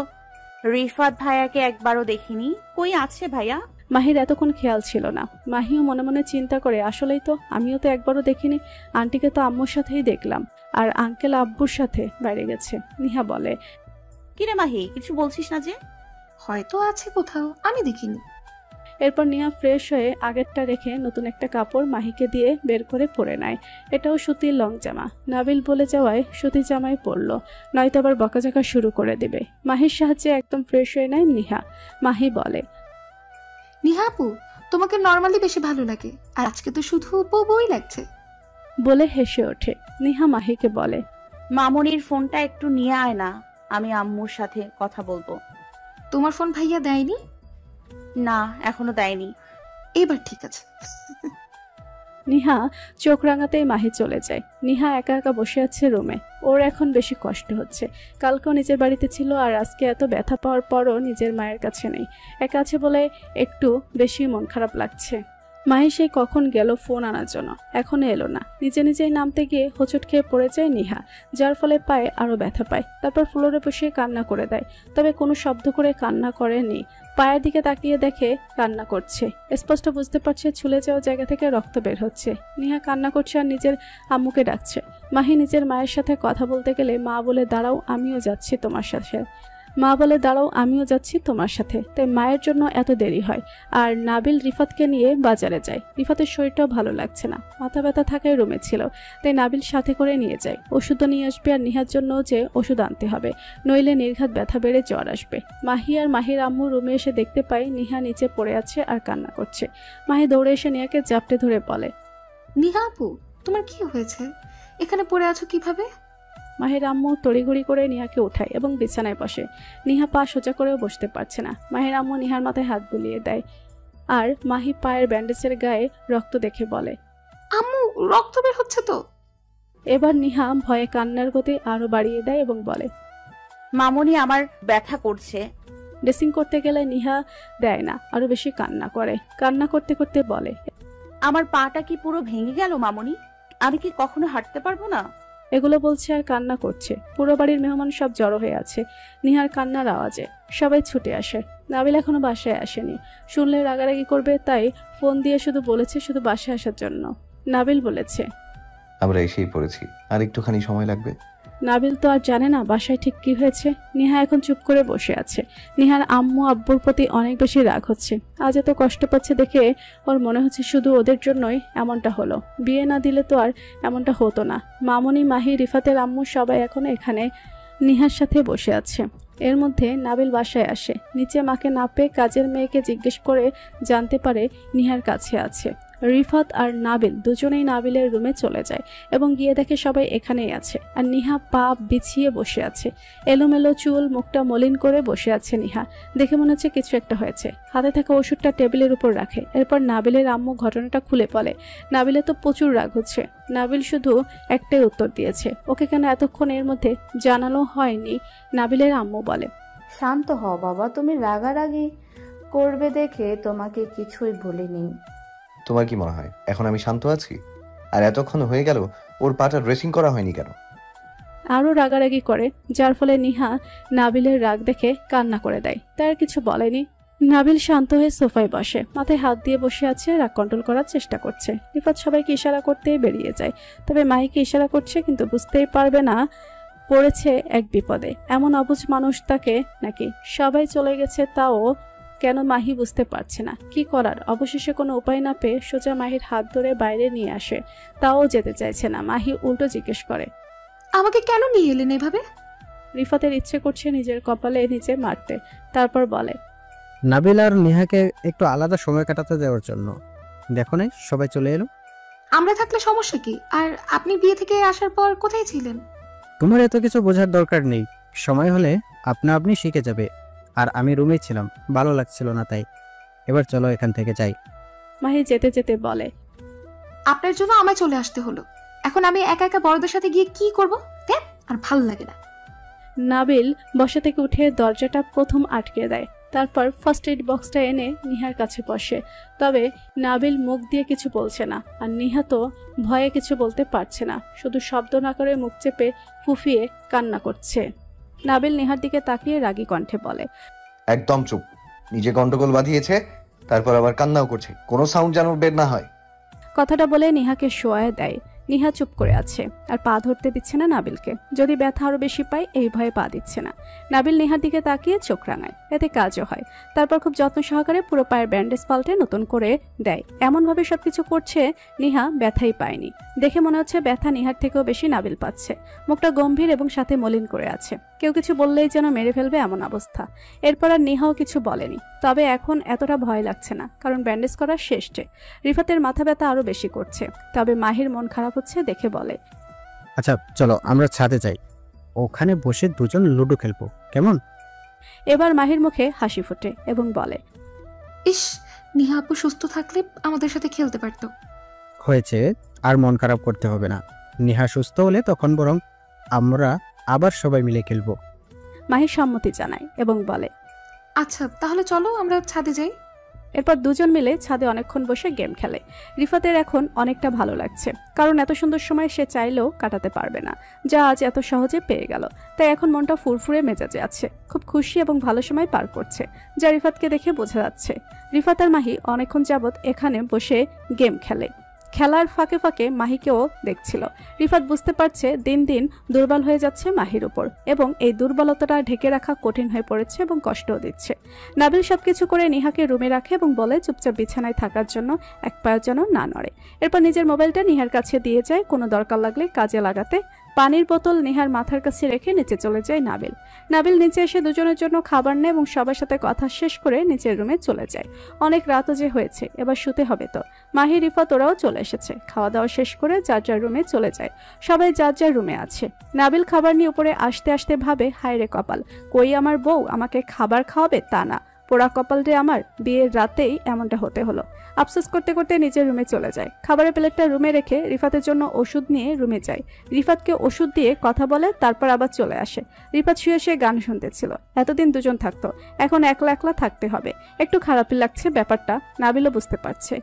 রিফাত ভাইয়াকে একবারও দেখিনি। কই আছে ভাইয়া? মাহির এতক্ষণ খেয়াল ছিল না। মাহিও মনে মনে চিন্তা করে, আসলেই তো আমিও তো একবারও দেখিনি। আন্টিকে তো আম্মুর সাথেই দেখলাম, আর আঙ্কেল আব্বুর সাথে বাইরে গেছে। নিহা বলে, কিরে মাহি, কিছু বলছিস না যে? হয়তো আছে কোথাও, আমি দেখিনি। এরপর নিহা ফ্রেশ হয়ে আগেরটা রেখে নতুন একটা কাপড় মাহিকে দিয়ে বের করে পরে নেয়। এটাও সুতির লং জামা। নাবিল বলে যাওয়ায় সুতির জামাই পরলো, নয়তো আবার বকাঝকা শুরু করে দেবে। মাহির সাহায্যে একদম ফ্রেশ হয়ে নেয় নিহা। মাহি বলে, নিহা আপু, তোমাকে নর্মালি বেশি ভালো লাগে, আর আজকে তো শুধু বউই লাগছে। বলে হেসে ওঠে। নিহা মাহিকে বলে, মামনির ফোনটা একটু নিয়ে আয় না, আমি আম্মুর সাথে কথা বলবো। তোমার ফোন ভাইয়া দেয়নি? না, এখনো দেয়নি। এবার ঠিক আছে। নিহা চোখ রাঙাতেই মাহি চলে যায়। নিহা একা একা বসে আছে রুমে। ওর এখন বেশি কষ্ট হচ্ছে। কালকেও নিজের বাড়িতে ছিল, আর আজকে এত ব্যথা পাওয়ার পরও নিজের মায়ের কাছে নেই। একা আছে বলে একটু বেশি মন খারাপ লাগছে। মাহি সেই কখন গেল ফোন আনার জন্য, এখনো এলো না। নিজে নিজেই নামতে গিয়ে হোঁচট খেয়ে পড়ে যায় নিহা, যার ফলে পায়ে আরো ব্যথা পায়। তারপর ফ্লোরে বসে কান্না করে দেয়, তবে কোনো শব্দ করে কান্না করেনি। পায়ের দিকে তাকিয়ে দেখে কান্না করছে। স্পষ্ট বুঝতে পারছে ছুলে যাওয়া জায়গা থেকে রক্ত বের হচ্ছে। নিহা কান্না করছে আর নিজের আম্মুকে ডাকছে। মাহি নিজের মায়ের সাথে কথা বলতে গেলে মা বলে, দাঁড়াও আমিও যাচ্ছি তোমার সাথে। মা বলে, দাঁড়াও আমিও যাচ্ছি তোমার সাথে। তাই মায়ের জন্য এত দেরি হয়। আর নাবিল রিফাতকে নিয়ে বাজারে যায়। রিফাতের শরীরটাও ভালো লাগছে না, মাথা ব্যথা থাকায় রুমে ছিল। তাই নাবিল সাথে করে নিয়ে যায়। ওষুধও নিয়ে আসবে, আর নিহার জন্য যে ওষুধ আনতে হবে, নইলে নির্ঘাত ব্যথা বেড়ে জ্বর আসবে। মাহি আর মাহির আম্মু রুমে এসে দেখতে পায় নিহা নিচে পড়ে আছে আর কান্না করছে। মাহি দৌড়ে এসে নিহাকে জাপটে ধরে বলে, নিহা আপু, তোমার কি হয়েছে? এখানে পড়ে আছো কিভাবে? মাহির আম্মু তড়িঘড়ি করে নিহাকে উঠায় এবং বিছানায় বসে। নিহা পা সোজা করেও বসতে পারছে না। মাহির আম্মু নিহার মাথায় হাত বুলিয়ে দেয়, আর মাহি পায়ের ব্যান্ডেজের গায়ে রক্ত দেখে বলে, আম্মু, রক্ত বের হচ্ছে তো। এবার নিহা ভয়ে কান্নার গতি আরো বাড়িয়ে দেয় এবং বলে, মামনি, আমার ব্যথা করছে। ড্রেসিং করতে গেলে নিহা দেয় না, আরো বেশি কান্না করে। কান্না করতে করতে বলে, আমার পাটা কি পুরো ভেঙে গেল মামনি? আমি কি কখনো হাঁটতে পারবো না? এগুলো বলছে আর কান্না করছে। পুরো বাড়ির মেহমান সব জড়ো হয়ে আছে নিহার কান্নার আওয়াজে। সবাই ছুটে আসে। নাবিল এখনো বাসায় আসেনি। শুনলে রাগারাগি করবে, তাই ফোন দিয়ে শুধু বলেছে শুধু বাসায় আসার জন্য। নাবিল বলেছে, আমরা এসেই পড়েছি, আর একটুখানি সময় লাগবে। নাবিল তো আর জানে না বাসায় ঠিক কি হয়েছে। নিহা এখন চুপ করে বসে আছে। নিহার আম্মু আব্বুর প্রতি অনেক বেশি রাগ হচ্ছে। আজ এত কষ্ট পাচ্ছে দেখে ওর মনে হচ্ছে শুধু ওদের জন্যই এমনটা হলো। বিয়ে না দিলে তো আর এমনটা হতো না। মামনি, মাহি, রিফাতের আম্মু সবাই এখন এখানে নিহার সাথে বসে আছে। এর মধ্যে নাবিল বাসায় আসে। নিচে মাকে না পেয়ে কাজের মেয়েকে জিজ্ঞেস করে জানতে পারে নিহার কাছে আছে। রিফাত আর নাবিল দুজনেই নাবিলের রুমে চলে যায় এবং গিয়ে দেখে সবাই এখানেই আছে। আর নিহা পা বিছিয়ে বসে আছে, এলোমেলো চুল, মুখটা মলিন করে বসে আছে নিহা। দেখে মনে হচ্ছে কিছু একটা হয়েছে। হাতে থাকা ওষুধটা টেবিলের উপর রাখে। এরপর নাবিলের আম্মু ঘটনাটা খুলে বলে। নাবিলে তো প্রচুর রাগ হচ্ছে। নাবিল শুধু একটাই উত্তর দিয়েছে, ওকে কেন এতক্ষণ এর মধ্যে জানানো হয়নি। নাবিলের আম্মু বলে, শান্ত হও বাবা, তুমি রাগারাগি করবে দেখে তোমাকে কিছুই বলিনি। তোমার কি মনে হয় এখন আমি শান্ত আছি? আর এতক্ষণ হয়ে গেল ওর পাটা ড্রেসিং করা হয়নি কেন? আরও রাগারাগি করে, যার ফলে নিহা নাবিলের রাগ দেখে কান্না করে দেয়। তার কিছু বলেনি। নাবিল শান্ত হয়ে সোফায় বসে, মাথায় হাত দিয়ে বসে আছে, রাগ কন্ট্রোল করার চেষ্টা করছে। রিফাত সবাইকে ইশারা করতেই বেরিয়ে যায়, তবে মাহিকে ইশারা করছে কিন্তু বুঝতেই পারবে না পড়েছে এক বিপদে। এমন অবুঝ মানুষ তাকে নাকি? সবাই চলে গেছে তাও কেন মাহি বুঝতে পারছে না। কি করার? অবশেষে কোনো উপায় না পেয়ে সোজা মাহির হাত ধরে বাইরে নিয়ে আসে, তাও যেতে চাইছে না। মাহি উল্টো জিজ্ঞেস করে, আমাকে কেন নিয়ে এলেন এভাবে? রিফাতের ইচ্ছে করছে নিজের কপালে নিচে মারতে। তারপর বলে, নাবিল আর নেহাকে একটু আলাদা সময় কাটাতে দেওয়ার জন্য। দেখো নাই সবাই চলে এলো। আমরা থাকলে সমস্যা কি? আর আপনি বিয়ে থেকে আসার পর কোথায় ছিলেন? তোমার এত কিছু বোঝার দরকার নেই, সময় হলে আপনা আপনি শিখে যাবে। আর আমি রুমেই ছিলাম, ভালো লাগছিল না তাই। এবার চলো এখান থেকে যাই। মাহি যেতে যেতে বলে, আপনার জন্য আমায় চলে আসতে হলো। এখন আমি একা একা বড়দের সাথে গিয়ে কি করব? আর ভালো লাগে না। নাবিল বসা থেকে উঠে দরজাটা প্রথম আটকে দেয়। তারপর ফার্স্ট এইড বক্সটা এনে নিহার কাছে বসে। তবে নাবিল মুখ দিয়ে কিছু বলছে না, আর নিহা তো ভয়ে কিছু বলতে পারছে না, শুধু শব্দ না করে মুখ চেপে ফুফিয়ে কান্না করছে। নাবিল নিহার দিকে তাকিয়ে রাগী কণ্ঠে বলে, একদম চুপ। নিজে গন্ডগোল বাঁধিয়েছে, তারপর আবার কান্নাও করছে। কোনো সাউন্ড যেন বের না হয়। কথাটা বলে নিহাকে শোয়ায় দেয়। নিহা চুপ করে আছে আর পা ধরতে দিচ্ছে না নাবিলকে। যদি ব্যথা আরো বেশি পায় এই ভয়ে পা দিচ্ছে না। নাবিল নিহার দিকে তাকিয়ে চোখ রাঙায়, এতে কাজও হয়। তারপর খুব যত্ন সহকারে পুরো পায়ের ব্যান্ডেজ পাল্টে নতুন করে দেয়। এমনভাবে সবকিছু করছে নিহা ব্যথাই পায়নি। দেখে মনে হচ্ছে ব্যথা নিহার থেকেও বেশি নাবিল পাচ্ছে। মুখটা গম্ভীর এবং সাথে মলিন করে আছে। কেউ কিছু বললেই যেন মেরে ফেলবে এমন অবস্থা। এরপর আর নিহাও কিছু বলেনি। তবে এখন এতটা ভয় লাগছে না, কারণ ব্যান্ডেজ করা শেষে। রিফাতের মাথা ব্যথা আরো বেশি করছে। তবে মাহির মন খারাপ হচ্ছে দেখে বলে, আচ্ছা চলো আমরা ছাদে যাই, ওখানে বসে দুজন লুডো খেলবো, কেমন? এবার মাহির মুখে হাসি ফোটে এবং বলে, ইস, নিহা আপু সুস্থ থাকলে আমাদের সাথে খেলতে পারতো। হয়েছে, আর মন খারাপ করতে হবে না। নেহা সুস্থ হলে তখন বরং আমরা আবার সবাই মিলে খেলবো। মাহির সম্মতি জানায় এবং বলে, আচ্ছা তাহলে চলো আমরা ছাদে যাই। এরপর দুজন মিলে ছাদে অনেকক্ষণ বসে গেম খেলে। রিফাতের এখন অনেকটা ভালো লাগছে, কারণ এত সুন্দর সময় সে চাইলেও কাটাতে পারবে না, যা আজ এত সহজে পেয়ে গেল। তাই এখন মনটা ফুরফুরে মেজাজে আছে, খুব খুশি এবং ভালো সময় পার করছে, যা রিফাতকে দেখে বোঝা যাচ্ছে। রিফাত আর মাহি অনেকক্ষণ যাবৎ এখানে বসে গেম খেলে। খেলার ফাঁকে ফাঁকে মাহিকেও দেখছিল। রিফাত বুঝতে পারছে দিন দিন দুর্বল হয়ে যাচ্ছে মাহির উপর, এবং এই দুর্বলতাটা ঢেকে রাখা কঠিন হয়ে পড়েছে এবং কষ্টও দিচ্ছে। নাবিল সবকিছু করে নিহাকে রুমে রাখে এবং বলে চুপচাপ বিছানায় থাকার জন্য, এক পায়ের যেন না নড়ে। এরপর নিজের মোবাইলটা নিহার কাছে দিয়ে যায়, কোনো দরকার লাগলে কাজে লাগাতে। পানির বোতল নিহার মাথার কাছে রেখে নিচে চলে যায় নাবিল। নাবিল নিচে এসে দুজনের জন্য খাবার নেয় এবং সবার সাথে কথা শেষ করে নিচের রুমে চলে যায়। অনেক রাতও যে হয়েছে, এবার শুতে হবে তো। মাহি রিফাত ওরাও চলে এসেছে। খাওয়া দাওয়া শেষ করে যার যার রুমে চলে যায়। সবাই যার যার রুমে আছে। নাবিল খাবার নিয়ে উপরে আসতে আসতে ভাবে, হায় রে কপাল, কই আমার বউ আমাকে খাবার খাওয়াবে তা না, পোড়া কপাল রে আমার, বিয়ের রাতেই এমনটা হতে হলো। আফসোস করতে করতে নিজের রুমে চলে যায়। খাবারের প্লেটটা রুমে রেখে রিফাতের জন্য ওষুধ নিয়ে রুমে যায়। রিফাতকে ওষুধ দিয়ে কথা বলে, তারপর আবার চলে আসে। রিফাত শুয়ে শুয়ে গান শুনতেছিল। এতদিন দুজন থাকতো, এখন একলা একলা থাকতে হবে। একটু খারাপই লাগছে ব্যাপারটা, নাবিলও বুঝতে পারছে।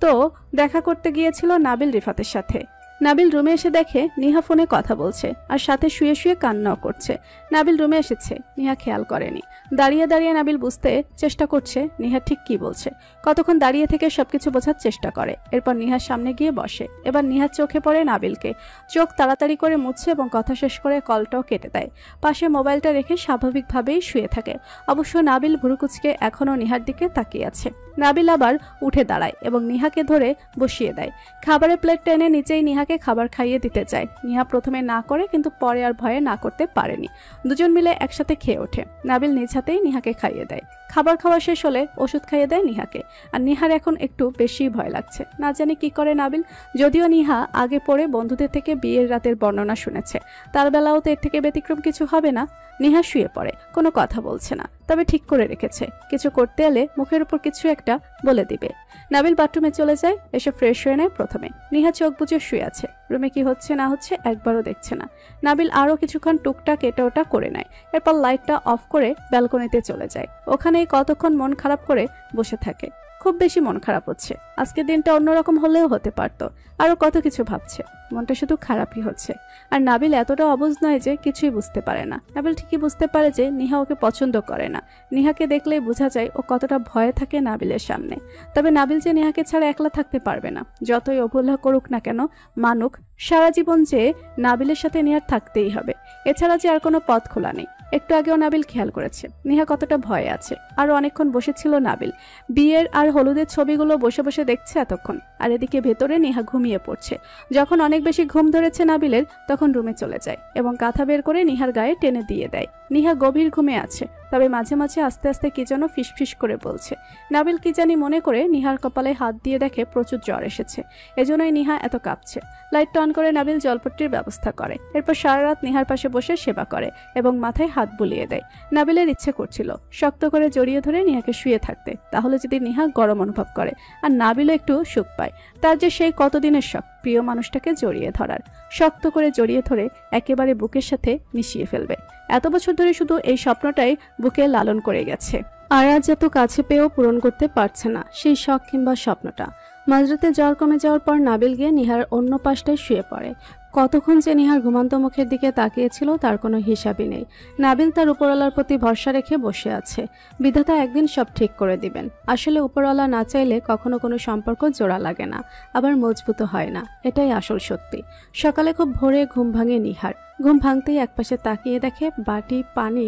তো দেখা করতে গিয়েছিল নাবিল রিফাতের সাথে। নাবিল রুমে এসে দেখে নিহা ফোনে কথা বলছে আর সাথে শুয়ে শুয়ে কান্নাও করছে। নাবিল রুমে এসেছে, নিহা খেয়াল করেনি। দাঁড়িয়ে দাঁড়িয়ে নাবিল বুঝতে চেষ্টা করছে নিহা ঠিক কি বলছে। কতক্ষণ দাঁড়িয়ে থেকে সবকিছু বোঝার চেষ্টা করে। এরপর নিহার সামনে গিয়ে বসে। এবার নিহার চোখে পড়ে নাবিলকে। চোখ তাড়াতাড়ি করে মুছছে এবং কথা শেষ করে কলটাও কেটে দেয়। পাশে মোবাইলটা রেখে স্বাভাবিকভাবেই শুয়ে থাকে। অবশ্য নাবিল ভুরুকুচকে এখনও নিহার দিকে তাকিয়ে আছে। নাবিল আবার উঠে দাঁড়ায় এবং নিহাকে ধরে বসিয়ে দেয়। খাবারের প্লেটটা এনে নিচেই নিহাকে নিহাকে খাবার খাইয়ে দিতে যায়। নিহা প্রথমে না করে, কিন্তু পরে আর ভয়ে না করতে পারেনি। দুজন মিলে একসাথে খেয়ে ওঠে। নাবিল নিজ হাতেই নিহাকে খাইয়ে দেয়। খাবার খাওয়া শেষ হলে ওষুধ খাইয়ে দেয় নিহাকে। আর নিহার এখন একটু বেশি ভয় লাগছে, না জানি কি করে নাবিল। যদিও নিহা আগে পরে বন্ধুদের থেকে বিয়ের রাতের বর্ণনা শুনেছে, তার বেলাও তো এর থেকে ব্যতিক্রম কিছু হবে না। নিহা শুয়ে পড়ে, কোনো কথা বলছে না, তবে ঠিক করে রেখেছে কিছু করতে এলে মুখের উপর কিছু একটা বলে দিবে। নাবিল বাথরুমে চলে যায়, এসে ফ্রেশ হয়ে নেয় প্রথমে। নিহা চোখ বুজে শুয়ে আছে, রুমে কি হচ্ছে না হচ্ছে একবারও দেখছে না। নাবিল আরও কিছুক্ষণ টুকটাক এটা ওটা করে নেয়, এরপর লাইটটা অফ করে ব্যালকনিতে চলে যায়। ওখানেই কতক্ষণ মন খারাপ করে বসে থাকে। খুব বেশি মন খারাপ হচ্ছে, আজকের দিনটা অন্যরকম হলেও হতে পারতো। আরো কত কিছু ভাবছে, মনটা শুধু খারাপই হচ্ছে। আর নাবিল এতটা অবুঝ নয় যে কিছুই বুঝতে পারে না। নাবিল ঠিকই বুঝতে পারে যে নিহা ওকে পছন্দ করে না। নিহাকে দেখলেই বোঝা যায় ও কতটা ভয়ে থাকে নাবিলের সামনে। তবে নাবিল যে নিহাকে ছাড়া একলা থাকতে পারবে না, যতই অবহেলা করুক না কেন, মানুক সারা জীবন যে নাবিলের সাথে নিহার থাকতেই হবে, এছাড়া যে আর কোনো পথ খোলা নেই। একটু আগেও নাবিল খেয়াল করেছে নিহা কতটা ভয়ে আছে। আরো অনেকক্ষণ বসেছিল নাবিল, বিয়ের আর হলুদের ছবিগুলো বসে বসে দেখছে এতক্ষণ। আর এদিকে ভেতরে নিহা ঘুমিয়ে পড়ছে। যখন অনেক বেশি ঘুম ধরেছে নাবিলের, তখন রুমে চলে যায় এবং কাঁথা বের করে নিহার গায়ে টেনে দিয়ে দেয়। নিহা গভীর ঘুমে আছে, তবে মাঝে মাঝে আস্তে আস্তে কি যেন ফিসফিস করে বলছে। নাবিল কি জানি মনে করে নিহার কপালে হাত দিয়ে দেখে প্রচুর জ্বর এসেছে, এজন্যই নিহা এত কাঁপছে। লাইট অন করে নাবিল জলপট্টির ব্যবস্থা করে, এরপর সারা রাত নিহার পাশে বসে সেবা করে এবং মাথায় হাত বুলিয়ে দেয়। নাবিলের ইচ্ছে করছিল শক্ত করে জড়িয়ে ধরে নিহাকে শুয়ে থাকতে, তাহলে যদি নিহা গরম অনুভব করে আর নাবিলও একটু সুখ পায়। তার যে সেই কতদিনের শখ প্রিয় মানুষটাকে জড়িয়ে ধরার, শক্ত করে জড়িয়ে ধরে একেবারে বুকের সাথে মিশিয়ে ফেলবে। এত বছর ধরে শুধু এই স্বপ্নটাই বুকে লালন করে গেছে, আর আজ এত কাছে পেয়েও পূরণ করতে পারছে না সেই শখ কিংবা স্বপ্নটা। মাঝরাতে জ্বর কমে যাওয়ার পর নাবিল গিয়ে নিহার অন্য পাশটায় শুয়ে পড়ে। কতক্ষণ যে নিহার ঘুমান্ত মুখের দিকে তাকিয়েছিল তার কোনো হিসাবই নেই। নাবিল তার উপরওয়ালার প্রতি ভরসা রেখে বসে আছে, বিধাতা একদিন সব ঠিক করে দিবেন। আসলে উপরওয়ালা না চাইলে কখনো কোনো সম্পর্ক জোড়া লাগে না, আবার মজবুত হয় না, এটাই আসল সত্যি। সকালে খুব ভোরে ঘুম ভাঙে নিহার। ঘুম ভাঙতেই একপাশে তাকিয়ে দেখে বাটি, পানি,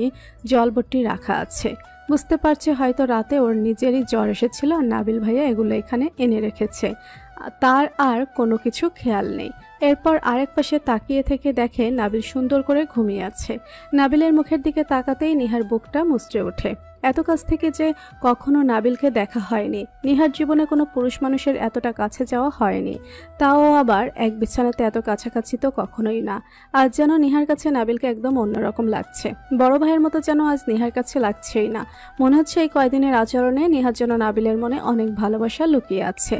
জলবট্টি রাখা আছে। বুঝতে পারছে হয়তো রাতে ওর নিজেরই জ্বর এসেছিল আর নাবিল ভাইয়া এগুলো এখানে এনে রেখেছে, তার আর কোনো কিছু খেয়াল নেই। এরপর আরেক পাশে তাকিয়ে থেকে দেখে নাবিল সুন্দর করে ঘুমিয়ে আছে। নাবিলের মুখের দিকে তাকাতেই নিহার বুকটা মুচড়ে ওঠে। এত কাছ থেকে যে কখনো নাবিলকে দেখা হয়নি, নিহার জীবনে কোনো পুরুষ মানুষের এতটা কাছে যাওয়া হয়নি, তাও আবার এক বিছানাতে এত কাছাকাছি তো কখনোই না। আজ যেন নিহার কাছে নাবিলকে একদম অন্যরকম লাগছে, বড় ভাইয়ের মতো যেন আজ নিহার কাছে লাগছেই না। মনে হচ্ছে এই কয়দিনের আচরণে নিহার জন্য নাবিলের মনে অনেক ভালোবাসা লুকিয়ে আছে।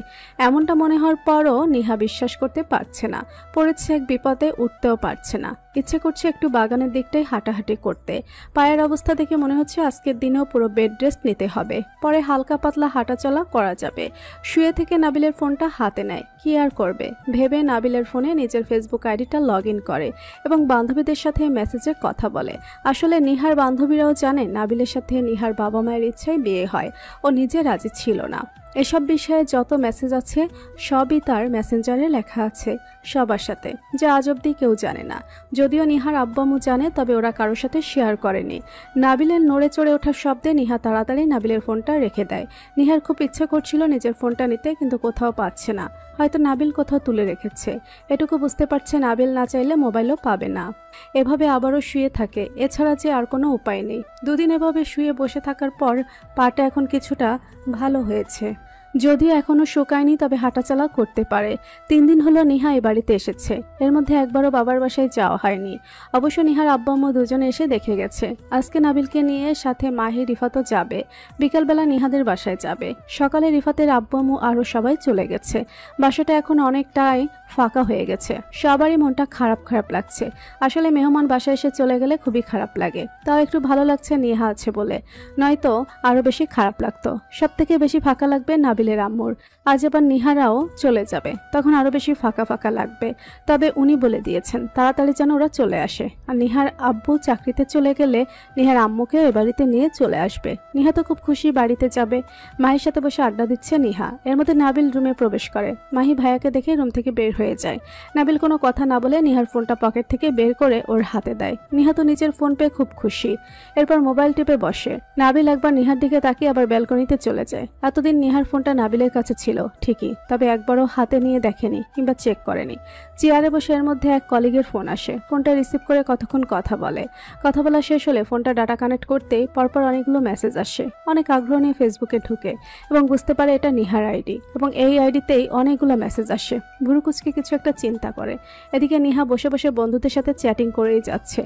এমনটা মনে হওয়ার পরও নিহা বিশ্বাস করতে পারছে না, পড়েছে এক বিপদে, উঠতেও পারছে না। ইচ্ছে করছে একটু বাগানের দিকটাই হাঁটাহাঁটি করতে। পায়ের অবস্থা দেখে মনে হচ্ছে আজকের দিনেও পুরো বেড রেস্ট নিতে হবে, পরে হালকা পাতলা হাঁটাচলা করা যাবে। শুয়ে থেকে নাবিলের ফোনটা হাতে নেয়, কি আর করবে ভেবে নাবিলের ফোনে নিজের ফেসবুক আইডিটা লগ ইন করে এবং বান্ধবীদের সাথে মেসেজে কথা বলে। আসলে নিহার বান্ধবীরাও জানে নাবিলের সাথে নিহার বাবা মায়ের ইচ্ছায় বিয়ে হয়, ও নিজে রাজি ছিল না। এসব বিষয়ে যত মেসেজ আছে সবই তার মেসেঞ্জারে লেখা আছে সবার সাথে, যা আজ অব্দি কেউ জানে না। যদিও নিহার আব্বামু জানে, তবে ওরা কারোর সাথে শেয়ার করেনি। নাবিলের নড়ে চড়ে ওঠার শব্দে নিহা তাড়াতাড়ি নাবিলের ফোনটা রেখে দেয়। নিহার খুব ইচ্ছে করছিল নিজের ফোনটা নিতে, কিন্তু কোথাও পাচ্ছে না, হয়তো নাবিল কোথাও তুলে রেখেছে। এটুকু বুঝতে পারছে নাবিল না চাইলে মোবাইলও পাবে না। এভাবে আবারও শুয়ে থাকে, এছাড়া যে আর কোনো উপায় নেই। দুদিন এভাবে শুয়ে বসে থাকার পর পাটা এখন কিছুটা ভালো হয়েছে, যদিও এখনো শুকায়নি, তবে হাঁটাচলা করতে পারে। 3 দিন হলো নিহা এই বাড়িতে এসেছে, এর মধ্যে একবারও বাবার বাসায় যাওয়া হয়নি। অবশ্য নিহার আব্বা আম্মু দুজনে এসে দেখে গেছে। আজকে নাবিলকে নিয়ে সাথে মাহি, রিফাতও যাবে। বিকালবেলা নিহাদের বাসায় যাবে। সকালে রিফাতের আব্বা আম্মু আরও সবাই চলে গেছে। বাসাটা এখন অনেকটাই ফাঁকা হয়ে গেছে, সবারই মনটা খারাপ খারাপ লাগছে। আসলে মেহমান বাসায় এসে চলে গেলে খুবই খারাপ লাগে, তাও একটু ভালো লাগছে নিহা আছে বলে, নয়তো আরো বেশি খারাপ লাগতো। সব থেকে বেশি ফাঁকা লাগবে নাবিলের আম্মুর। আজ আবার নিহারাও চলে যাবে, তখন আরো বেশি ফাঁকা ফাঁকা লাগবে। তবে উনি বলে দিয়েছেন তাড়াতাড়ি যেন ওরা চলে আসে। আর নিহার আব্বু চাকরিতে চলে গেলে নিহার আম্মুকে এ বাড়িতে নিয়ে চলে আসবে। নিহা তো খুব খুশি বাড়িতে যাবে। মাহির সাথে বসে আড্ডা দিচ্ছে নিহা। এর মধ্যে নাবিল রুমে প্রবেশ করে। মাহি ভাইয়াকে দেখে রুম থেকে বের হয়ে যায়। নাবিল কোনো কথা না বলে নিহার ফোনটা পকেট থেকে বের করে ওর হাতে দেয়। নিহা তো নিজের ফোন পেয়ে খুব খুশি। এরপর মোবাইল টিপে বসে। নাবিল একবার নিহার দিকে তাকিয়ে আবার ব্যালকনিতে চলে যায়। এতদিন নিহার ফোনটা নাবিলের কাছে ছিল ঠিকই, তবে একবারও হাতে নিয়ে দেখেনি কিংবা চেক করেনি। চেয়ারে বসে এর মধ্যে এক কলিগের ফোন আসে। ফোনটা রিসিভ করে কতক্ষণ কথা বলে। কথা বলা শেষ হলে ফোনটা ডাটা কানেক্ট করতেই পরপর অনেকগুলো মেসেজ আসে। অনেক আগ্রহ নিয়ে ফেসবুকে ঢুকে এবং বুঝতে পারে এটা নিহার আইডি এবং এই আইডিতেই অনেকগুলো মেসেজ আসে। ভুরুকুচকে কিছু একটা চিন্তা করে। এদিকে নিহা বসে বসে বন্ধুদের সাথে চ্যাটিং করেই যাচ্ছে,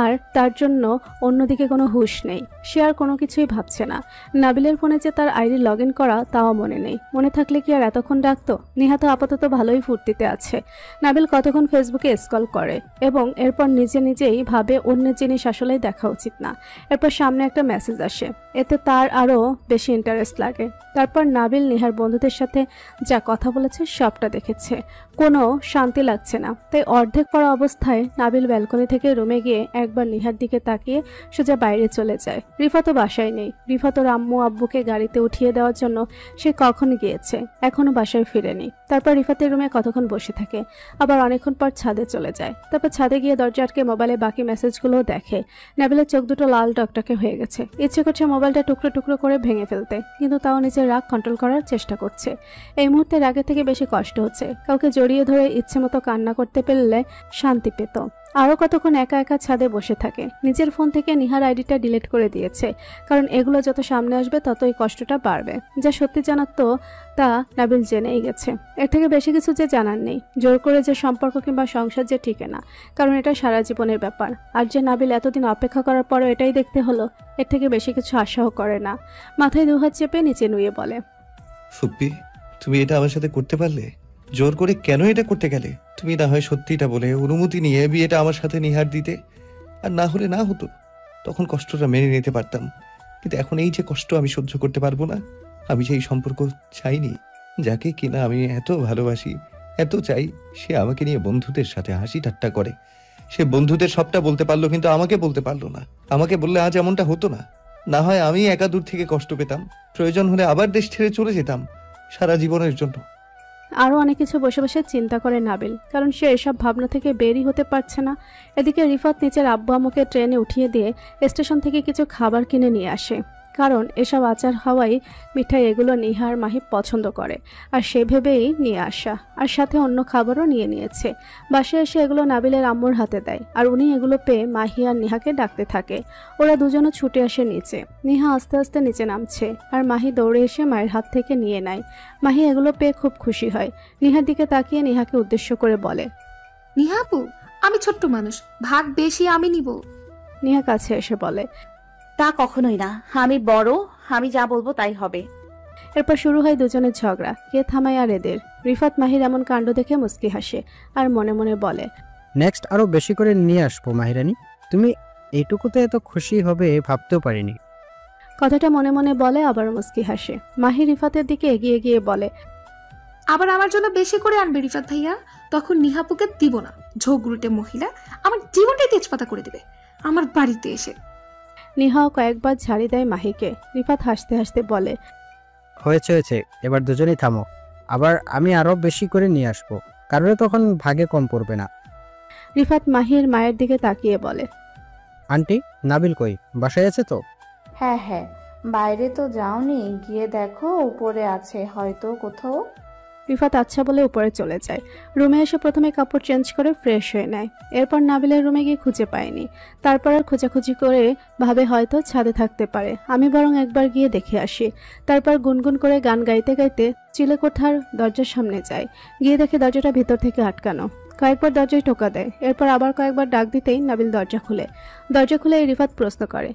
আর তার জন্য অন্যদিকে কোনো হুঁশ নেই। সে আর কোনো কিছুই ভাবছে না। নাবিলের ফোনে যে তার আইডি লগ ইন করা তাও মনে নেই। মনে থাকলে কি আর এতক্ষণ ডাকতো? নিহা তো আপাতত ভালোই ফুর্তিতে আছে। নাবিল কতক্ষণ ফেসবুকে স্ক্রল করে এবং এরপর নিজেই ভাবে অন্যের জিনিস আসলেই দেখা উচিত না। এরপর সামনে একটা মেসেজ আসে, এতে তার আরও বেশি ইন্টারেস্ট লাগে। তারপর নাবিল নিহার বন্ধুদের সাথে যা কথা বলেছে সবটা দেখেছে। কোনো শান্তি লাগছে না, তাই অর্ধেক পড়া অবস্থায় নাবিল ব্যালকনি থেকে রুমে গিয়ে একবার নিহার দিকে তাকিয়ে সোজা বাইরে চলে যায়। রিফাতও বাসায় নেই। রিফাত ওর আম্মু আব্বুকে গাড়িতে উঠিয়ে দেওয়ার জন্য সে কখন গিয়েছে, এখনো বাসায় ফিরেনি। তারপর রিফাতের রুমে কতক্ষণ বসে থাকে, আবার অনেকক্ষণ পর ছাদে চলে যায়। তারপর ছাদে গিয়ে দরজা আটকে মোবাইলে বাকি মেসেজগুলোও দেখে। নাবিলের চোখ দুটো লাল টকটকে হয়ে গেছে। ইচ্ছে করছে মোবাইলটা টুকরো টুকরো করে ভেঙে ফেলতে, কিন্তু তাও নিজের রাগ কন্ট্রোল করার চেষ্টা করছে। এই মুহূর্তে রাগের থেকে বেশি কষ্ট হচ্ছে। কাউকে জড়িয়ে ধরে ইচ্ছে মতো কান্না করতে পারলে শান্তি পেত। আরও কতক্ষণ একা একা ছাদে বসে থাকে। নিজের ফোন থেকে নিহার আইডিটা ডিলিট করে দিয়েছে, কারণ এগুলো যত সামনে আসবে ততই কষ্টটা বাড়বে। যা সত্যি জানার তো তা নাবিল জেনেই গেছে। এর থেকে বেশি কিছু যে জানার নেই। জোর করে যে সম্পর্ক কিংবা সংসার যে টিকে না, কারণ এটা সারা জীবনের ব্যাপার। আর যে নাবিল এতদিন অপেক্ষা করার পরও এটাই দেখতে হলো, এর থেকে বেশি কিছু আশাও করে না। মাথায় দুহাত চেপে নিচে নুয়ে বলে, ফুপ্পি, তুমি এটা আমার সাথে করতে পারলে? জোর করে কেন এটা করতে গেলে? তুমি না হয় সত্যিটা বলে অনুমতি নিয়ে বিয়েটা আমার সাথে নিহার দিতে, আর না হলে না হতো। তখন কষ্টটা মেনে নিতে পারতাম, কিন্তু এখন এই যে কষ্ট আমি সহ্য করতে পারবো না। আমি যে এই সম্পর্ক চাইনি, যাকে কিনা আমি এত ভালোবাসি, এত চাই, সে আমাকে নিয়ে বন্ধুদের সাথে হাসি ঠাট্টা করে। সে বন্ধুদের সবটা বলতে পারলো, কিন্তু আমাকে বলতে পারলো না। আমাকে বললে আজ এমনটা হতো না। না হয় আমি একা দূর থেকে কষ্ট পেতাম, প্রয়োজন হলে আবার দেশ ছেড়ে চলে যেতাম সারা জীবনের জন্য। আরও অনেক কিছু বসে বসে চিন্তা করে নাবিল, কারণ সে এসব ভাবনা থেকে বেরই হতে পারছে না। এদিকে রিফাত নিচের আব্বু আম্মুকে ট্রেনে উঠিয়ে দিয়ে স্টেশন থেকে কিছু খাবার কিনে নিয়ে আসে, কারণ এসব আচার হাওয়াই মিঠাই এগুলো নিহার মাহি পছন্দ করে, আর সে ভেবেই নিয়ে আসা। আর সাথে অন্য খাবারও নিয়ে নিয়েছে। বাসায় এসে এগুলো নাবিলের আম্মুর হাতে দেয়, আর উনি এগুলো পেয়ে মাহি আর নিহাকে ডাকতে থাকে। ওরা দুজনও ছুটে আসে নিচে। নিহা আস্তে আস্তে নিচে নামছে, আর মাহি দৌড়ে এসে মায়ের হাত থেকে নিয়ে নেয়। মাহি এগুলো পেয়ে খুব খুশি হয়। নিহার দিকে তাকিয়ে নিহাকে উদ্দেশ্য করে বলে, নিহাপু, আমি ছোট্ট মানুষ, ভাগ বেশি আমি নিব। নিহা কাছে এসে বলে, তা কখনোই না, আমি বড়, আমি যা বলবো তাই হবে। এরপর শুরু হয় দুজনের ঝগড়া, কে থামায় আর এদের। রিফাত মাহির এমন কাণ্ড দেখে মুচকি হাসে আর মনে মনে বলে, নেক্সট আরো বেশি করে নিয়ে আসবো মাহিরানি। তুমি এইটুকুতে এত খুশি হবে ভাবতেও পারিনি। কথাটা মনে মনে বলে, আবার মুচকি হাসে। মাহি রিফাতের দিকে এগিয়ে গিয়ে বলে, আবার আমার জন্য বেশি করে আনবে রিফাত ভাইয়া, তখন নিহাপুকে দিব না। ঝগড়ুটে মহিলা আমার জীবনটাই তেজপাতা করে দেবে আমার বাড়িতে এসে। নিহাও কয়েকবার ঝাড়ি দেয় মাহিকে। রিফাত হাসতে হাসতে বলে, হয়েছে হয়েছে, এবার দুজনেই থামো। আবার আমি আরো বেশি করে নিয়ে আসবো, কারণে তখন ভাগে কম পড়বে না। রিফাত মাহির মায়ের দিকে তাকিয়ে বলে, আন্টি, নাবিল কই? বাসায় আছে তো? হ্যাঁ হ্যাঁ, বাইরে তো যাওনি, গিয়ে দেখো উপরে আছে হয়তো কোথাও। রিফাত আচ্ছা বলে উপরে চলে যায়। রুমে এসে প্রথমে কাপড় চেঞ্জ করে ফ্রেশ হয়ে নেয়। এরপর নাবিলের রুমে গিয়ে খুঁজে পায়নি। তারপর আর খোঁজাখুঁজি করে ভাবে হয়তো ছাদে থাকতে পারে, আমি বরং একবার গিয়ে দেখে আসি। তারপর গুনগুন করে গান গাইতে গাইতে চিলেকোঠার দরজার সামনে যায়। গিয়ে দেখে দরজাটা ভিতর থেকে আটকানো। কয়েকবার দরজায় টোকা দেয়। এরপর আবার কয়েকবার ডাক দিতেই নাবিল দরজা খুলে। রিফাত প্রশ্ন করে,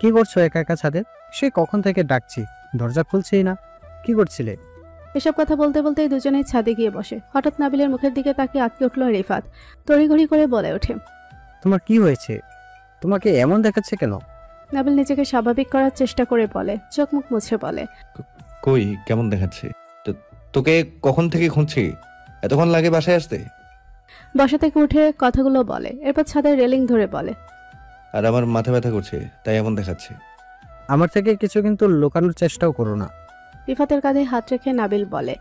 কি করছো একা একা ছাদে? সে কখন থেকে ডাকছি, দরজা খুলছেই না। কি করছিলে? এসব কথা বলতে বলতেই দুজনেই ছাদে গিয়ে বসে। হঠাৎ নাবিলের মুখের দিকে তাকিয়ে আটকে উঠল রিফাত। তড়িঘড়ি করে বলে ওঠে, তোমার কি হয়েছে? তোমাকে এমন দেখাচ্ছে কেন? নাবিল নিজেকে স্বাভাবিক করার চেষ্টা করে বলে, চোখ মুখ মুছে বলে, কই, কেমন দেখাচ্ছে? তোকে কখন থেকে খুঁজছি, এতক্ষণ লাগে বাসায় আসতে? বসা থেকে উঠে কথাগুলো বলে। এরপর ছাদের রেলিং ধরে বলে, আর আমার মাথা ব্যথা করছে, তাই এমন দেখাচ্ছে। আমার থেকে কিছু কিন্তু লুকানোর চেষ্টাও করো না। রিফাতের কাঁধে হাত রেখে নাবিল বলে,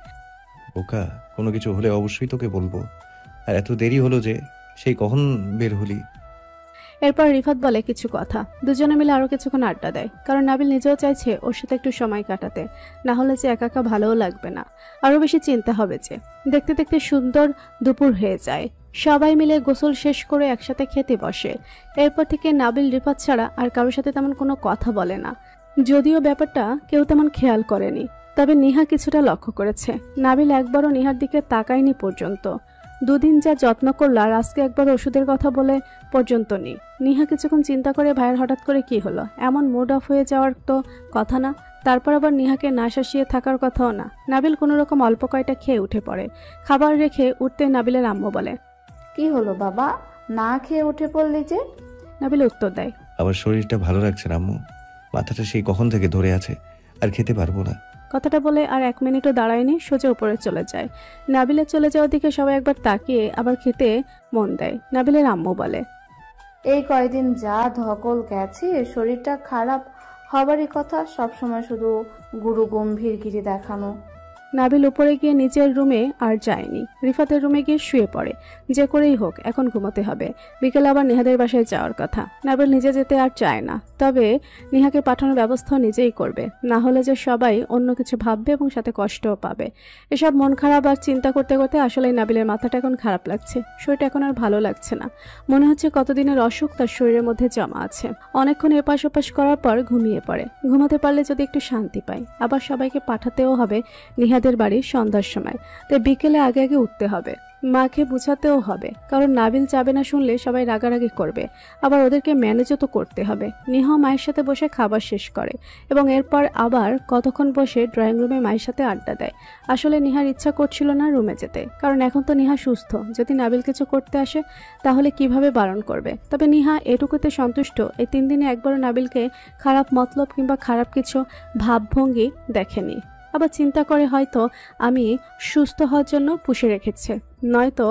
ওকা, কোনো কিছু হলে অবশ্যই তোকে বলবো। আর এত দেরি হলো যে, সেই কখন বের হলি? এরপর রিফাত বলে কিছু কথা। দুজনে মিলে আরো কিছুক্ষণ আড্ডা দেয়, কারণ নাবিল নিজেও চাইছে ওর সাথে একটু সময় কাটাতে, না হলে যে একা একা ভালোও লাগবে না, আরো বেশি চিন্তা হবে যে। দেখতে দেখতে সুন্দর দুপুর হয়ে যায়। সবাই মিলে গোসল শেষ করে একসাথে খেতে বসে। এরপর থেকে নাবিল রিফাত ছাড়া আর কারোর সাথে তেমন কোনো কথা বলে না, যদিও ব্যাপারটা কেউ তেমন খেয়াল করেনি। তবে নিহা কিছুটা লক্ষ্য করেছে। নাবিল একবারও নিহার দিকে তাকায়নি পর্যন্ত। দুদিন যা যত্ন করল, আর আজকে একবার ওষুধের কথা বলে পর্যন্ত নেই। নিহা কিছুক্ষণ চিন্তা করে ভাইয়ের হঠাৎ করে কি হলো, এমন মুড অফ হয়ে যাওয়ার তো কথা না। তারপর আবার নিহাকে না শাসিয়ে থাকার কথাও না। নাবিল কোনো রকম অল্প কয়টা খেয়ে উঠে পড়ে। খাবার রেখে উঠতে নাবিলের আম্মু বলে, কি হলো বাবা, না খেয়ে উঠে পড়লি যে? নাবিল উত্তর দেয়, আমার শরীরটা ভালো লাগছে না আম্মু, মাথাটা সেই কখন থেকে ধরে আছে, আর খেতে পারবো না। কথাটা বলে আর 1 মিনিটও দাঁড়ায়নি, সোজা উপরে চলে যায়। নাবিলের চলে যাওয়ার দিকে সবাই একবার তাকিয়ে আবার খেতে মন দেয়। নাবিলের আম্মু বলে, এই কয়দিন যা ধকল গেছে, শরীরটা খারাপ হবারই কথা। সবসময় শুধু গুরু গম্ভীরগিরি দেখানো। নাবিল উপরে গিয়ে নিজের রুমে আর যায়নি। রিফাতের রুমে গিয়ে শুয়ে পড়ে। যে করেই হোক এখন ঘুমোতে হবে। বিকেলে আবার নেহাদের বাসায় যাওয়ার কথা। নাবিল নিজে যেতে আর চায় না, তবে নিহাকে পাঠানোর ব্যবস্থা নিজেই করবে, না হলে যে সবাই অন্য কিছু ভাববে এবং সাথে কষ্টও পাবে। এসব মন খারাপ আর চিন্তা করতে করতে আসলে নাবিলের মাথাটা এখন খারাপ লাগছে। শরীরটা এখন আর ভালো লাগছে না। মনে হচ্ছে কতদিনের অসুখ তার শরীরের মধ্যে জমা আছে। অনেকক্ষণ এপাশ ওপাশ করার পর ঘুমিয়ে পড়ে। ঘুমাতে পারলে যদি একটু শান্তি পায়। আবার সবাইকে পাঠাতেও হবে নিহাদের বাড়ি সন্ধ্যার সময়, তাই বিকেলে আগে আগে উঠতে হবে। মাকে বুঝাতেও হবে, কারণ নাবিল যাবে না শুনলে সবাই রাগারাগি করবে। আবার ওদেরকে ম্যানেজও তো করতে হবে। নিহা মায়ের সাথে বসে খাবার শেষ করে এবং এরপর আবার কতক্ষণ বসে ড্রয়িং রুমে মায়ের সাথে আড্ডা দেয়। আসলে নিহার ইচ্ছা করছিল না রুমে যেতে, কারণ এখন তো নিহা সুস্থ। যদি নাবিল কিছু করতে আসে তাহলে কিভাবে বারণ করবে। তবে নিহা এটুকুতে সন্তুষ্ট। এই 3 দিনে একবারও নাবিলকে খারাপ মতলব কিংবা খারাপ কিছু ভাবভঙ্গি দেখেনি। আবার চিন্তা করে হয়তো আমি সুস্থ হওয়ার জন্য পুষে রেখেছে, নয়তো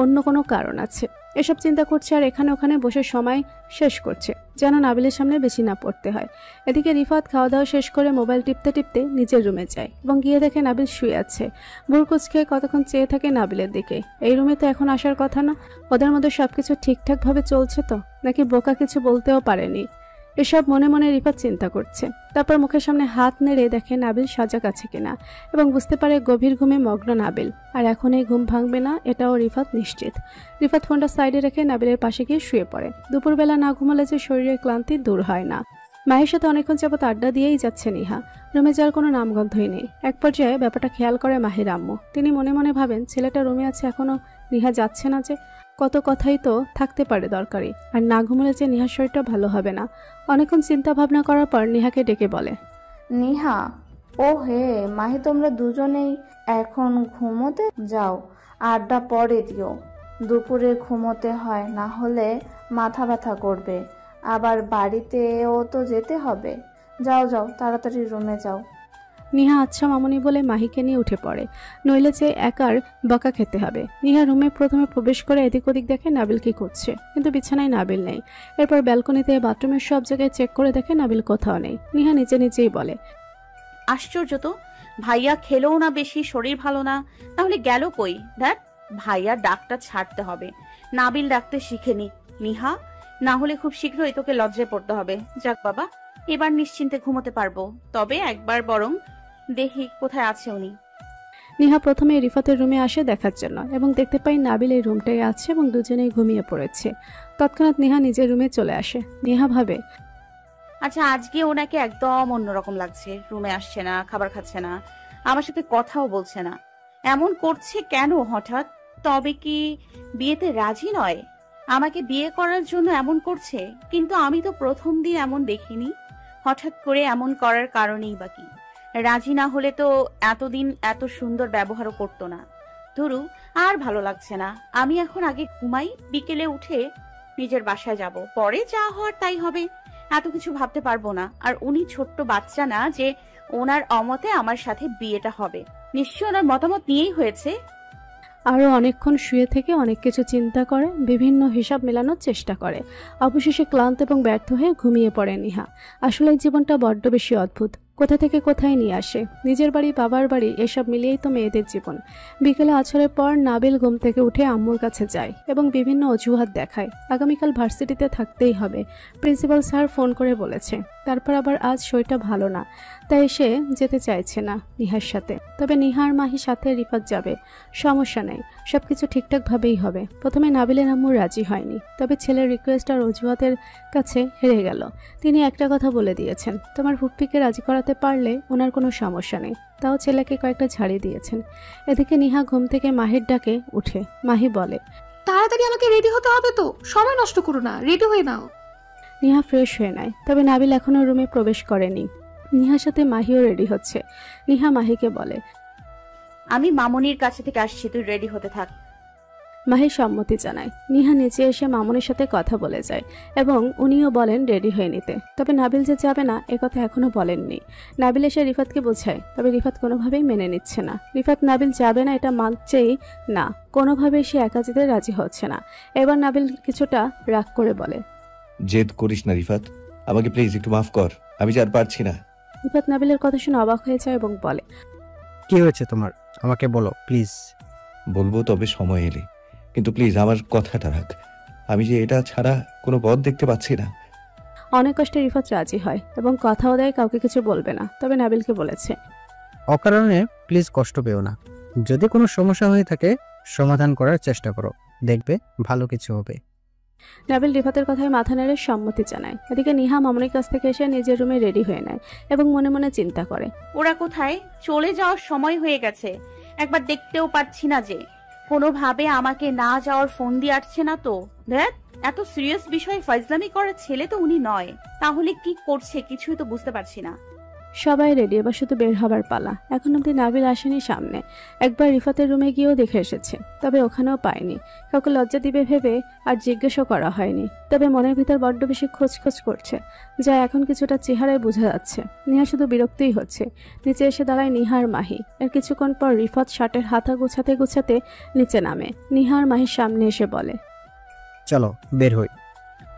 অন্য কোনো কারণ আছে। এসব চিন্তা করছে আর এখানে ওখানে বসে সময় শেষ করছে, যেন নাবিলের সামনে বেশি না পড়তে হয়। এদিকে রিফাত খাওয়া দাওয়া শেষ করে মোবাইল টিপতে টিপতে নিজের রুমে যায় এবং গিয়ে দেখে নাবিল শুয়ে আছে। বুড়কুচ খেয়ে কতক্ষণ চেয়ে থাকে নাবিলের দিকে। এই রুমে তো এখন আসার কথা না। ওদের মধ্যে সবকিছু ঠিকঠাকভাবে চলছে তো, নাকি বোকা কিছু বলতেও পারেনি। এসব মনে মনে রিফাত চিন্তা করছে। তারপর মুখের সামনে হাত নেড়ে দেখে নাবিল সজাগ আছে কিনা এবং বুঝতে পারে গভীর ঘুমে মগ্ন নাবিল। আর এখন এই ঘুম ভাঙবে না, এটাও রিফাত নিশ্চিত। রিফাত ফোনটা সাইডে রেখে নাবিলের পাশে গিয়ে শুয়ে পড়ে। দুপুরবেলা না ঘুমালে যে শরীরের ক্লান্তি দূর হয় না। মায়ের সাথে অনেকক্ষণ যাবত আড্ডা দিয়েই যাচ্ছে নিহা। রুমে যাওয়ার কোনো নামগন্ধই নেই। এক পর্যায়ে ব্যাপারটা খেয়াল করে মাহির আম্মু। তিনি মনে মনে ভাবেন ছেলেটা রুমে আছে, এখনো নিহা যাচ্ছে না যে। কত কথাই তো থাকতে পারে দরকারি, আর না ঘুমলে যে নিহার শরীরটা ভালো হবে না। অনেকক্ষণ চিন্তা ভাবনা করার পর নিহাকে ডেকে বলে, নিহা, ও হে মাহি, তোমরা দুজনেই এখন ঘুমোতে যাও। আড্ডা পরে দিও। দুপুরে ঘুমোতে হয়, না হলে মাথা ব্যথা করবে। আবার বাড়িতেও তো যেতে হবে। যাও যাও, তাড়াতাড়ি রুমে যাও। নিহা আচ্ছা মামুনি বলে মাহিকে নিয়ে উঠে পড়ে, নইলে যে একার বকা খেতে হবে। নিহা রুমে প্রথমে প্রবেশ করে এদিক ওদিক দেখে নাবিল কি করছে, কিন্তু বিছানায় নাবিল নেই। এরপর ব্যালকনিতে বাথরুমের সব জায়গায় চেক করে দেখে নাবিল কোথাও নেই। নিহা নিজে নিজেই বলে, আশ্চর্য তো, ভাইয়া খেলেও না, বেশি শরীর ভালো না, তাহলে গেল কই? দেখ, ভাইয়া ডাকটা ছাড়তে হবে। নাবিল ডাকতে শিখেনি নিহা, না হলে খুব শীঘ্রই তোকে লজ্জায় পড়তে হবে। যাক বাবা, এবার নিশ্চিন্তে ঘুমোতে পারবো। তবে একবার বরং দেখি কোথায় আছে উনি। নিহা প্রথমে রিফাতের রুমে আসে দেখার জন্য এবং দেখতে পাই নাবিল এই রুমটাই আছে এবং দুজনেই ঘুমিয়ে পড়েছে। তৎক্ষণাৎ নিহা নিজের রুমে চলে আসে। নিহা ভাবে, আচ্ছা, আজকে ওনাকে একদম অন্যরকম লাগছে। রুমে আসছে না, খাবার খাচ্ছে না, আমার সাথে কথাও বলছে না। এমন করছে কেন হঠাৎ? তবে কি বিয়েতে রাজি নয়? আমাকে বিয়ে করার জন্য এমন করছে, কিন্তু আমি তো প্রথম দিন এমন দেখিনি। হঠাৎ করে এমন করার কারণেই বা কি? রাজি না হলে তো এতদিন এত সুন্দর ব্যবহারও করতো না। ধরু, আর ভালো লাগছে না। আমি এখন আগে ঘুমাই, বিকেলে উঠে নিজের বাসায় যাব, পরে যা হওয়ার তাই হবে। এত কিছু ভাবতে পারবো না। আর উনি ছোট্ট বাচ্চা না যে ওনার অমতে আমার সাথে বিয়েটা হবে। নিশ্চয় ওনার মতামত নিয়েই হয়েছে। আরও অনেকক্ষণ শুয়ে থেকে অনেক কিছু চিন্তা করে, বিভিন্ন হিসাব মেলানোর চেষ্টা করে। অবশেষে ক্লান্ত এবং ব্যর্থ হয়ে ঘুমিয়ে পড়ে নিহা। আসলে জীবনটা বড্ড বেশি অদ্ভুত। কোথা থেকে কোথায় নিয়ে আসে, নিজের বাড়ি বাবার বাড়ি এসব মিলিয়েই তো মেয়েদের জীবন। বিকেলে আছরের পর নাবিল ঘুম থেকে উঠে আম্মুর কাছে যায় এবং বিভিন্ন অজুহাত দেখায়। আগামীকাল ভার্সিটিতে থাকতেই হবে, প্রিন্সিপাল স্যার ফোন করে বলেছে। তারপর আবার আজ শরীরটা ভালো না, তাই সে যেতে চাইছে না নিহার সাথে। তবে নিহার মাহির সাথে রিফাত যাবে, সমস্যা নেই, সবকিছু ঠিকঠাকভাবেই হবে। প্রথমে নাবিলের আম্মু রাজি হয়নি, তবে ছেলের রিকোয়েস্ট আর অজুহাতের কাছে হেরে গেল। তিনি একটা কথা বলে দিয়েছেন, তোমার ফুপ্পিকে রাজি করাতে পারলে ওনার কোনো সমস্যা নেই। তাও ছেলেকে কয়েকটা ঝাড়ি দিয়েছেন। এদিকে নিহা ঘুম থেকে মাহির ডাকে উঠে। মাহি বলে, তাড়াতাড়ি আমাকে রেডি হতে হবে তো, সময় নষ্ট করো না, রেডি হয়ে নাও। নিহা ফ্রেশ হয়ে নেয়, তবে নাবিল এখনও রুমে প্রবেশ করেনি। নিহার সাথে মাহিও রেডি হচ্ছে। নিহা মাহিকে বলে, আমি মামনির কাছে থেকে আসছি, তুই রেডি হতে থাক। মাহি সম্মতি জানায়। নিহা নিচে এসে মামুনের সাথে কথা বলে যায় এবং উনিও বলেন রেডি হয়ে নিতে। তবে নাবিল যে যাবে না একথা এখনো বলেননি। নাবিল এসে রিফাতকে বোঝায়, তবে রিফাত কোনোভাবেই মেনে নিচ্ছে না। রিফাত নাবিল যাবে না এটা মানছেই না, কোনোভাবেই সে একা যেতে রাজি হচ্ছে না। এবার নাবিল কিছুটা রাগ করে বলে, জেদ করিস না রিফাত, আমাকে প্লিজ একটু মাফ কর, আমি যে আর পারছি না। রিফাত নাবিলের কথা শুনে অবাক হয়ে যায় এবং বলে, কি হয়েছে তোমার, আমাকে বলো প্লিজ। বলবো তবে সময় এলে, কিন্তু প্লিজ আমার কথাটা রাখ, আমি যে এটা ছাড়া কোনো পথ দেখতে পাচ্ছি না। অনেক কষ্টে রিফাত রাজি হয় এবং কথাও দেয় কাউকে কিছু বলবে না। তবে নাবিলকে বলেছে, অকারণে প্লিজ কষ্ট পেও না। যদি কোনো সমস্যা হয়ে থাকে সমাধান করার চেষ্টা করো, দেখবে ভালো কিছু হবে। নাবিল রিফাতের কথায় মাথা নেড়ে সম্মতি জানায়। এদিকে নিহা মামনির কাছ থেকে এসে নিজের রুমে রেডি হয়ে নেয় এবং মনে মনে চিন্তা করে, ওরা কোথায়? চলে যাওয়ার সময় হয়ে গেছে, একবার দেখতেও পাচ্ছি না যে। কোনোভাবে আমাকে না যাওয়ার ফোন দিয়ে আসছে না তো। দেখ, এত সিরিয়াস বিষয়ে ফাইজলামি করার ছেলে তো উনি নয়। তাহলে কি করছে কিছুই তো বুঝতে পারছি না। সবাই রেডি, এবার শুধু বের হবার পালা। এখন অব্দি নাবিল আসেনি সামনে। একবার রিফাতের রুমে গিয়েও দেখে এসেছে, তবে ওখানেও পায়নি। কাউকে লজ্জা দিবে ভেবে আর জিজ্ঞেসও করা হয়নি। তবে মনের ভিতর বড্ড বেশি খোঁজ করছে, যা এখন কিছুটা চেহারায় বোঝা যাচ্ছে। নিহা শুধু বিরক্তই হচ্ছে। নিচে এসে দাঁড়ায় নিহা আর মাহি। এর কিছুক্ষণ পর রিফাত শার্টের হাতা গোছাতে গোছাতে নিচে নামে। নিহা আর মাহির সামনে এসে বলে, চলো বের হই।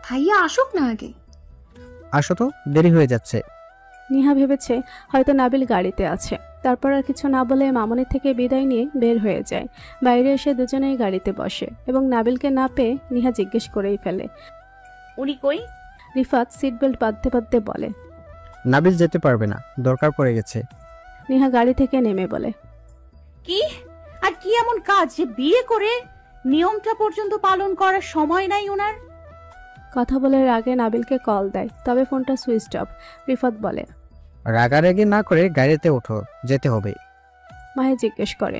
ভাইয়া আসুক না আগে। আসো তো, দেরি হয়ে যাচ্ছে। নিহা ভেবেছে হয়তো নাবিল গাড়িতে আছে। তারপর আর কিছু না বলে মামনির থেকে বিদায় নিয়ে বের হয়ে যায়। বাইরে এসে দুজনেই গাড়িতে বসে এবং নাবিলকে না পেয়ে নিহা জিজ্ঞেস করেই ফেলে। উনি কই? রিফাত সিট বেল্ট বাঁধতে বাঁধতে বলে, নাবিল যেতে পারবে না, দরকার পড়ে গেছে। নিহা গাড়ি থেকে নেমে বলে, কি আর কি এমন কাজ যে বিয়ে করে নিয়মটা পর্যন্ত পালন করার সময় নাই ওনার? কথা বলার আগে নাবিলকে কল দেয়, তবে ফোনটা সুইচ অফ। রিফাত বলে, রাগারাগি না করে গাড়িতে ওঠো, যেতে হবে। মাহি জিজ্ঞেস করে,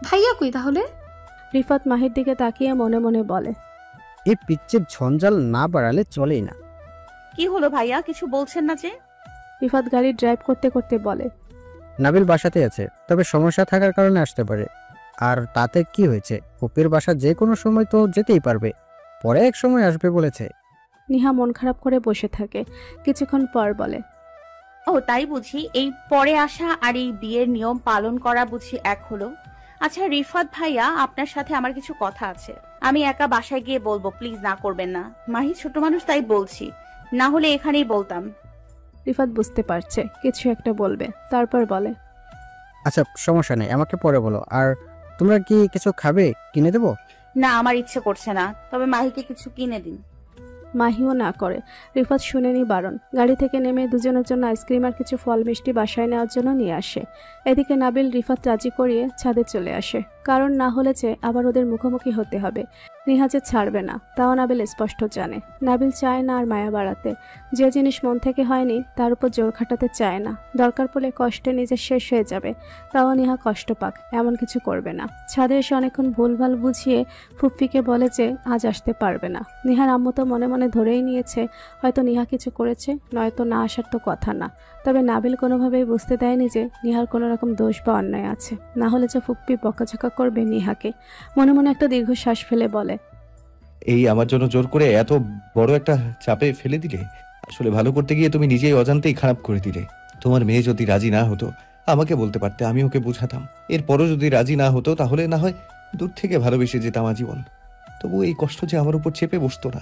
ভাইয়া কই তাহলে? রিফাত মাহির দিকে তাকিয়ে মনে মনে বলে, এই পিচ্চির ঝঞ্ঝাল না বাড়ালে চলেই না। কি হলো ভাইয়া, কিছু বলছেন না যে? রিফাত গাড়ি ড্রাইভ করতে করতে বলে, নাবিল বাসাতে আছে, তবে সমস্যা থাকার কারণে আসতে পারে। আর তাতে কি হয়েছে, ফুপির বাসা যে কোনো সময় তো যেতেই পারবে, পরে এক সময় আসবে বলেছে। নিহা মন খারাপ করে বসে থাকে। কিছুক্ষণ পর বলে, ও তাই বুঝি, এই পরে আসা আর এই বিয়ের নিয়ম পালন করা বুঝি এক হলো। আচ্ছা রিফাত ভাইয়া, আপনার সাথে আমার কিছু কথা আছে। আমি একা বাসায় গিয়ে বলবো, প্লিজ না করবেন না। মাহি ছোট মানুষ তাই বলছি, না হলে এখানেই বলতাম। রিফাত বুঝতে পারছে কিছু একটা বলবে, তারপর বলে, আচ্ছা সমস্যা নেই, আমাকে পরে বলো। আর তোমরা কি কিছু খাবে, কিনে দেবো? না, আমার ইচ্ছে করছে না, তবে মাহিকে কিছু কিনে দিন। মাহিও না করে। রিফাত শুনেনি বারণ। গাড়ি থেকে নেমে দুজনের জন্য আইসক্রিম আর কিছু ফল মিষ্টি বাসায় নেওয়ার জন্য নিয়ে আসে। এদিকে নাবিল রিফাত রাজি করিয়ে ছাদে চলে আসে, কারণ না হলে যে আবার ওদের মুখোমুখি হতে হবে। নিহা যে ছাড়বে না তাও নাবিল স্পষ্ট জানে। নাবিল চায় না আর মায়া বাড়াতে। যে জিনিস মন থেকে হয়নি তার উপর জোর খাটাতে চায় না। দরকার পড়লে কষ্টে নিজে শেষ হয়ে যাবে, তাও নিহা কষ্ট পাক এমন কিছু করবে না। ছাদে এসে অনেকক্ষণ ভুলভাল বুঝিয়ে ফুপ্পিকে বলে যে আজ আসতে পারবে না। নিহার আম্মু তো মনে মনে ধরেই নিয়েছে হয়তো নিহা কিছু করেছে, নয়তো না আসার তো কথা না। তবে নাবিল কোনোভাবেই বুঝতে দেয়নি যে নিহার কোনো রকম দোষ বা অন্যায় আছে, না হলে যে ফুপ্পি বকাঝকা করবে নিহাকে। মনে মনে একটা দীর্ঘশ্বাস ফেলে বলে, এই আমার জন্য জোর করে এত বড় একটা চাপে ফেলে দিলে। আসলে ভালো করতে গিয়ে তুমি নিজেই অজান্তেই খারাপ করে দিলে। তোমার মেয়ে যদি রাজি না হতো আমাকে বলতে পারতে, আমি ওকে বোঝাতাম। এরপরও যদি রাজি না হতো তাহলে না হয় দূর থেকে ভালোবেসে যেতাম আজীবন। তবু এই কষ্ট যে আমার উপর চেপে বসতো না।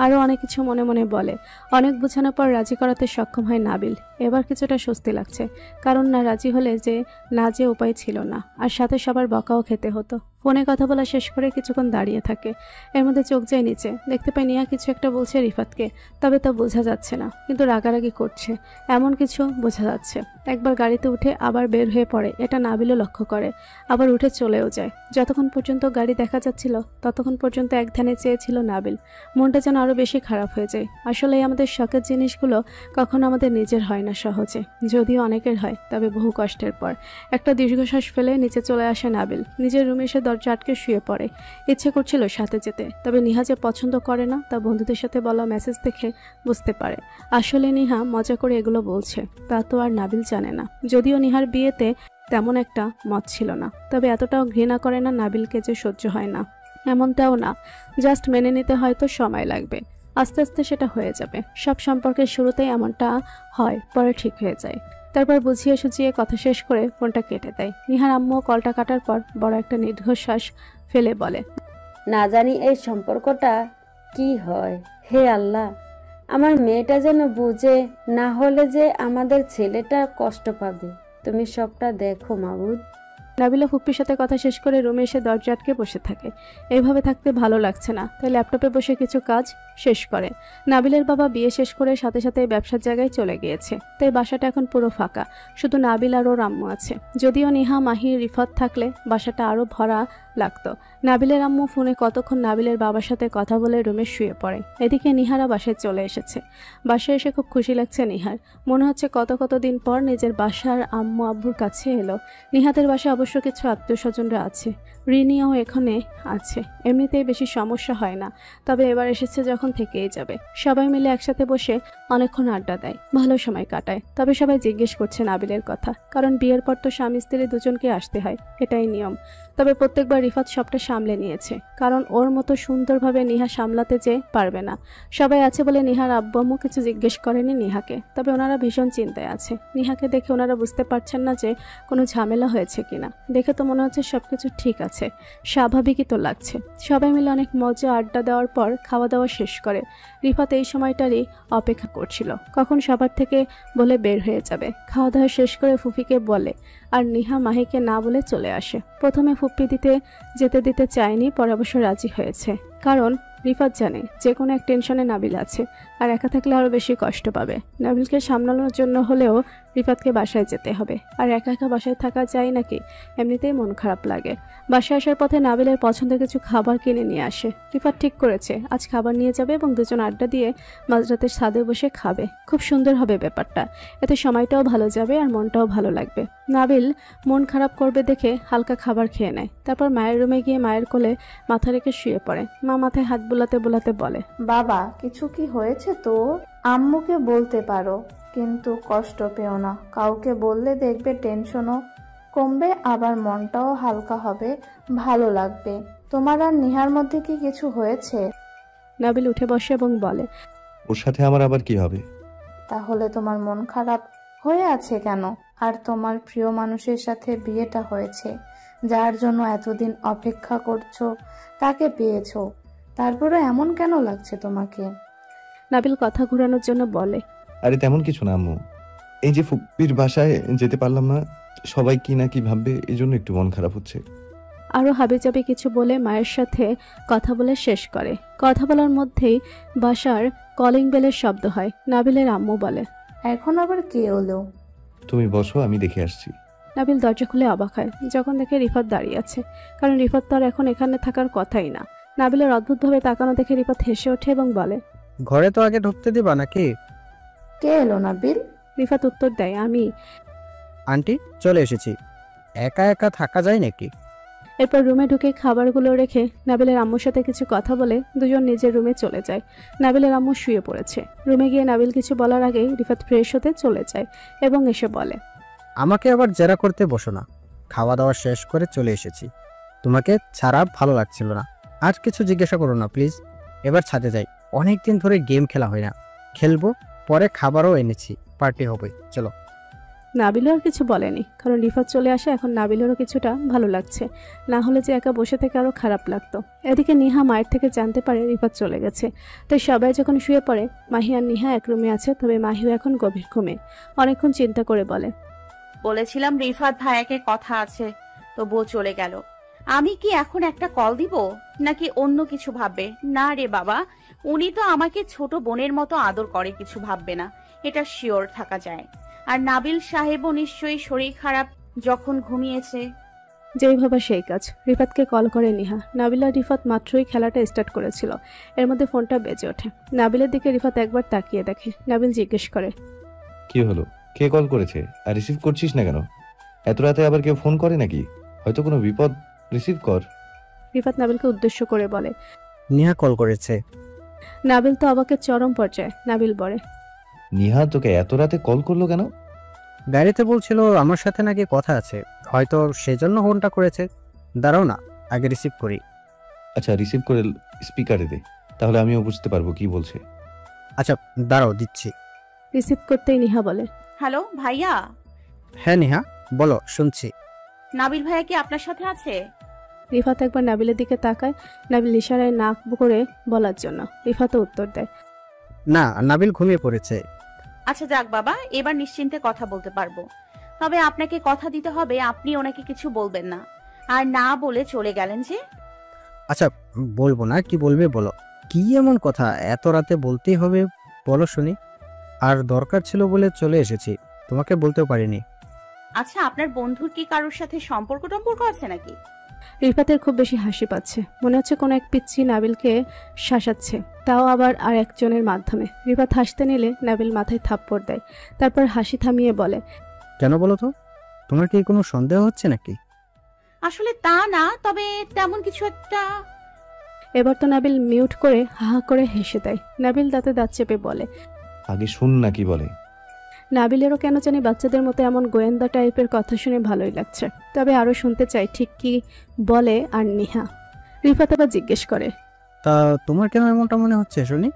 আরও অনেক কিছু মনে মনে বলে। অনেক বোঝানোর পর রাজি করাতে সক্ষম হয় নাবিল। এবার কিছুটা স্বস্তি লাগছে, কারণ না রাজি হলে যে না যে উপায় ছিল না, আর সাথে সবার বকাও খেতে হতো। ফোনে কথা বলা শেষ করে কিছুক্ষণ দাঁড়িয়ে থাকে। এর মধ্যে চোখ যায় নিচে, দেখতে পায় নিহা কিছু একটা বলছে রিফাতকে, তবে তা বোঝা যাচ্ছে না, কিন্তু রাগারাগি করছে এমন কিছু বোঝা যাচ্ছে। একবার গাড়িতে উঠে আবার বের হয়ে পড়ে, এটা নাবিলও লক্ষ্য করে, আবার উঠে চলেও যায়। যতক্ষণ পর্যন্ত গাড়ি দেখা যাচ্ছিল ততক্ষণ পর্যন্ত এক ধ্যানে চেয়েছিল নাবিল। মনটা যেন আরও বেশি খারাপ হয়ে যায়। আসলে আমাদের শখের জিনিসগুলো কখনো আমাদের নিজের হয় না সহজে, যদিও অনেকের হয়, তবে বহু কষ্টের পর। একটা দীর্ঘশ্বাস ফেলে নিচে চলে আসে নাবিল, নিজের রুমে এসে দরজা আটকে শুয়ে পড়ে। ইচ্ছে করছিল সাথে যেতে, তবে নিহা যে পছন্দ করে না তা বন্ধুদের সাথে বলা মেসেজ দেখে বুঝতে পারে। আসলে নিহা মজা করে এগুলো বলছে, তা তো আর নাবিল জানে না। যদিও নিহার বিয়েতে তেমন একটা মত ছিল না, তবে এতটাও ঘৃণা করে না নাবিলকে যে সহ্য হয় না, এমনটাও না। জাস্ট মেনে নিতে হয়তো সময় লাগবে, আস্তে আস্তে সেটা হয়ে যাবে। সব সম্পর্কের শুরুতেই এমনটা হয়, পরে ঠিক হয়ে যায়। তারপর বুঝিয়ে সুঝিয়ে কথা শেষ করে ফোনটা কেটে দেয়। নিহার আম্মু কলটা কাটার পর বড় একটা দীর্ঘশ্বাস ফেলে বলে, না জানি এই সম্পর্কটা কি হয়। হে আল্লাহ, আমার মেয়েটা যেন বুঝে, না হলে যে আমাদের ছেলেটা কষ্ট পাবে। তুমি সবটা দেখো মাবুদ। নাবিলা ফুপ্পির সাথে কথা শেষ করে রুমে এসে দরজা আটকে বসে থাকে। এইভাবে থাকতে ভালো লাগছে না, তাই ল্যাপটপে বসে কিছু কাজ শেষ করে। নাবিলের বাবা বিয়ে শেষ করে সাথে সাথে ব্যবসার জায়গায় চলে গিয়েছে, তাই বাসাটা এখন পুরো ফাঁকা, শুধু নাবিল আর ওর আম্মু আছে। যদিও নিহা, মাহি, রিফাত থাকলে বাসাটা আরও ভরা লাগতো। নাবিলের আম্মু ফোনে কতক্ষণ নাবিলের বাবার সাথে কথা বলে রুমে শুয়ে পড়ে। এদিকে নিহারা বাসায় চলে এসেছে। বাসায় এসে খুব খুশি লাগছে নিহার, মনে হচ্ছে কত দিন পর নিজের বাসার আম্মু আব্বুর কাছে এলো। নিহাতের বাসায় অবশ্য কিছু আত্মীয় স্বজনরা আছে, রিনিয়াও এখানে আছে। এমনিতেই বেশি সমস্যা হয় না, তবে এবার এসেছে যখন থেকেই যাবে। সবাই মিলে একসাথে বসে অনেকক্ষণ আড্ডা দেয়, ভালো সময় কাটায়। তবে সবাই জিজ্ঞেস করছে নাবিলের কথা, কারণ বিয়ের পর তো স্বামী স্ত্রী দুজনকে আসতে হয়, এটাই নিয়ম। তবে প্রত্যেকবার রিফাত সবটা সামলে নিয়েছে, কারণ ওর মতো সুন্দরভাবে নিহা সামলাতে যে পারবে না। সবাই আছে বলে নিহার আব্বু আম্মু কিছু জিজ্ঞেস করেনি নিহাকে, তবে ওনারা ভীষণ চিন্তায় আছে। নিহাকে দেখে ওনারা বুঝতে পারছেন না যে কোনো ঝামেলা হয়েছে কিনা। দেখে তো মনে হচ্ছে সবকিছু ঠিক আছে, স্বাভাবিকই তো লাগছে। সবাই মিলে অনেক মজা আড্ডা দেওয়ার পর খাওয়া দাওয়া শেষ করে। রিফাত এই সময়টারই অপেক্ষা করছিল, কখন সবার থেকে বলে বের হয়ে যাবে। খাওয়া দাওয়া শেষ করে ফুফিকে বলে, আর নিহা মাহিকে না বলে চলে আসে। প্রথমে ফুপ্পি যেতে দিতে চায়নি, পরে অবশ্য রাজি হয়েছে, কারণ রিফাত জানে যে কোনো এক টেনশনে নাবিল আছে, আর একা থাকলে আরও বেশি কষ্ট পাবে। নাবিলকে সামলানোর জন্য হলেও রিফাতকে বাসায় যেতে হবে, আর একা একা বাসায় থাকা যায় নাকি, এমনিতেই মন খারাপ লাগে। বাসায় আসার পথে নাবিলের পছন্দের কিছু খাবার কিনে নিয়ে আসে। রিফাত ঠিক করেছে আজ খাবার নিয়ে যাবে এবং দুজন আড্ডা দিয়ে মাঝরাতে ছাদে বসে খাবে। খুব সুন্দর হবে ব্যাপারটা, এতে সময়টাও ভালো যাবে আর মনটাও ভালো লাগবে। নাবিল মন খারাপ করবে দেখে হালকা খাবার খেয়ে নেয়, তারপর মায়ের রুমে গিয়ে মায়ের কোলে মাথা রেখে শুয়ে পড়ে। মা মাথায় হাত বুলাতে বুলাতে বলে, বাবা কিছু কি হয়েছে তো? আম্মুকে বলতে পারো, কিন্তু কষ্ট পেও না। কাউকে বললে দেখবে টেনশনও কমবে, আবার মনটাও হালকা হবে, ভালো লাগবে। তোমার আর নিহার মধ্যে কি কিছু হয়েছে? নাবিল উঠে বসে এবং বলে, ওর সাথে আমার আবার কি হবে? তাহলে তোমার মন খারাপ হয়ে আছে কেন? আর তোমার প্রিয় মানুষের সাথে বিয়েটা হয়েছে, যার জন্য এতদিন অপেক্ষা করছো, তাকে পেয়েছো, তারপরে এমন কেন লাগছে তোমাকে? নাবিল কথা ঘুরানোর জন্য বলে, আরে তেমন কিছু না আম্মু, এই যে ফুপ্পির বাসায় যেতে পারলাম না, সবাই কি না কি ভাববে, এই জন্য একটু মন খারাপ হচ্ছে। আরও হাবিজাবি কিছু বলে মায়ের সাথে কথা বলে শেষ করে। কথা বলার মধ্যেই বাসার কলিং বেলের শব্দ হয়। নাবিলের আম্মু বলে, এখন আবার কে এলো? তুমি বসো, আমি দেখে আসছি। নাবিল দরজা খুলে অবাক হয় যখন দেখে রিফাত দাঁড়িয়ে আছে, কারণ রিফাত তো আর এখন এখানে থাকার কথাই না। নাবিলের অদ্ভুতভাবে তাকানো দেখে রিফাত হেসে ওঠে এবং বলে, ঘরে তো আগে ঢুকতে দিবা নাকি? কে এলো নাবিল? রিফাত উত্তর দেয়, আমি। আন্টি চলে এসেছি, একা একা থাকা যায় নাকি? এরপর রুমে ঢুকে খাবারগুলো রেখে নাবিলের আম্মুর সাথে কিছু কথা বলে দুজন নিজের রুমে চলে যায়। নাবিলের আম্মু শুয়ে পড়েছে। রুমে গিয়ে নাবিল কিছু বলার আগেই রিফাত ফ্রেশ হতে চলে যায় এবং এসে বলে, আমাকে আবার জেরা করতে বসো না, খাওয়া দাওয়া শেষ করে চলে এসেছি, তোমাকে ছাড়া ভালো লাগছিল না। আর কিছু জিজ্ঞাসা করো না প্লিজ। এবার ছাদে যাই, অনেকদিন ধরে গেম খেলা হয় না, খেলবো। পরে খাবারও এনেছি, পার্টি হবে, চলো। নাবিলও আর কিছু বলেনি, কারণ রিফাত চলে আসে। এখন নাবিলেরও কিছুটা ভালো লাগছে, না হলে যে একা বসে থেকে আরও খারাপ লাগতো। এদিকে নিহা মায়ের থেকে জানতে পারে রিফাত চলে গেছে, তাই সবাই যখন শুয়ে পড়ে মাহি আর নিহা এক রুমে আছে, তবে মাহিও এখন গভীর ঘুমে। অনেকক্ষণ চিন্তা করে বলে, বলেছিলাম রিফাত ভাইয়াকে কথা আছে, তো বউ চলে গেল। আমি কি এখন একটা কল দিব, নাকি অন্য কিছু ভাববে? না রে বাবা, উনি তো আমাকে ছোট বোনের মতো আদর করে, কিছু ভাববে না, এটা শিওর থাকা যায়। আর নাবিল সাহেবও নিশ্চয়ই শরীর খারাপ, যখন ঘুমিয়েছে। যেই ভাবা সেই কাজ। রিফাতকে কল করে নিহা। নাবিল আর রিফাত মাত্রই খেলাটা স্টার্ট করেছিল, এর মধ্যে ফোনটা বেজে ওঠে। নাবিলের দিকে রিফাত একবার তাকিয়ে দেখে। নাবিল জিজ্ঞেস করে, কি হলো, কে কল করেছে আর রিসিভ করছিস না কেন? এত রাতে আবার কেউ ফোন করে নাকি? হয়তো কোনো বিপদ, রিসিভ কর। রিফাত নাবিলকে উদ্দেশ্য করে বলে। নিহা কল করেছে। নাবিল তো অবাকের চরম পর্যায়ে। নাবিল বলে, নিহা তোকে এত রাতে কল করলো কেন? গাড়িতে বলছিল আমার সাথে নাকি কথা আছে, হয়তো সেজন্য ফোনটা করেছে। দাঁড়াও না, আগে রিসিভ করি। আচ্ছা, রিসিভ করে স্পিকারে দে, তাহলে আমিও বুঝতে পারবো কি বলছে। আচ্ছা দাঁড়াও, দিচ্ছি। রিসিভ করতেই নিহা বলে, হ্যালো ভাইয়া। হ্যাঁ নিহা বলো, শুনছি। নাবিল ভাইয়া কি আপনার সাথে আছে? রিফাত একবার নাবিলের দিকে তাকায়, নাবিল ইশারায় নাক করে বলার জন্য। রিফাতও উত্তর দেয়, না, নাবিল ঘুমিয়ে পড়েছে। আচ্ছা যাক বাবা, এবার নিশ্চিন্তে কথা বলতে পারবো। তবে আপনাকে কথা দিতে হবে, আপনি ওনাকে কিছু বলবেন না। আর না বলে চলে গেলেন যে। আচ্ছা বলবো না, কি বলবে বলো। কি এমন কথা এত রাতে বলতেই হবে, বলো শুনি। আর দরকার ছিল বলে চলে এসেছি, তোমাকে বলতেও পারিনি। আচ্ছা, আপনার বন্ধুর কি কারোর সাথে সম্পর্ক টম্পর্ক আছে নাকি? রিফাতের খুব বেশি হাসি পাচ্ছে, মনে হচ্ছে কোনো এক পিচ্ছি নাবিলকে শাসাচ্ছে, তাও আবার আর একজনের মাধ্যমে। রিফাত হাসতে নিলে নাবিল মাথায় থাপ্পড় দেয়, তারপর হাসি থামিয়ে বলে, কেন বলো তো, তোমার কি কোনো সন্দেহ হচ্ছে নাকি? আসলে তা না, তবে তেমন কিছু একটা। এবার তো নাবিল মিউট করে হা হা করে হেসে দেয়। নাবিল দাঁতে দাঁত চেপে বলে, আগে শুন না কি বলে। নাবিলেরও কেন জানি বাচ্চাদের মতো এমন গোয়েন্দা টাইপের কথা শুনে ভালোই লাগছে, তবে আরও শুনতে চাই ঠিক কি বলে। আর নিহা। রিফাত আবার জিজ্ঞেস করে, তা তোমার কেন এমনটা মনে হচ্ছে শুনি?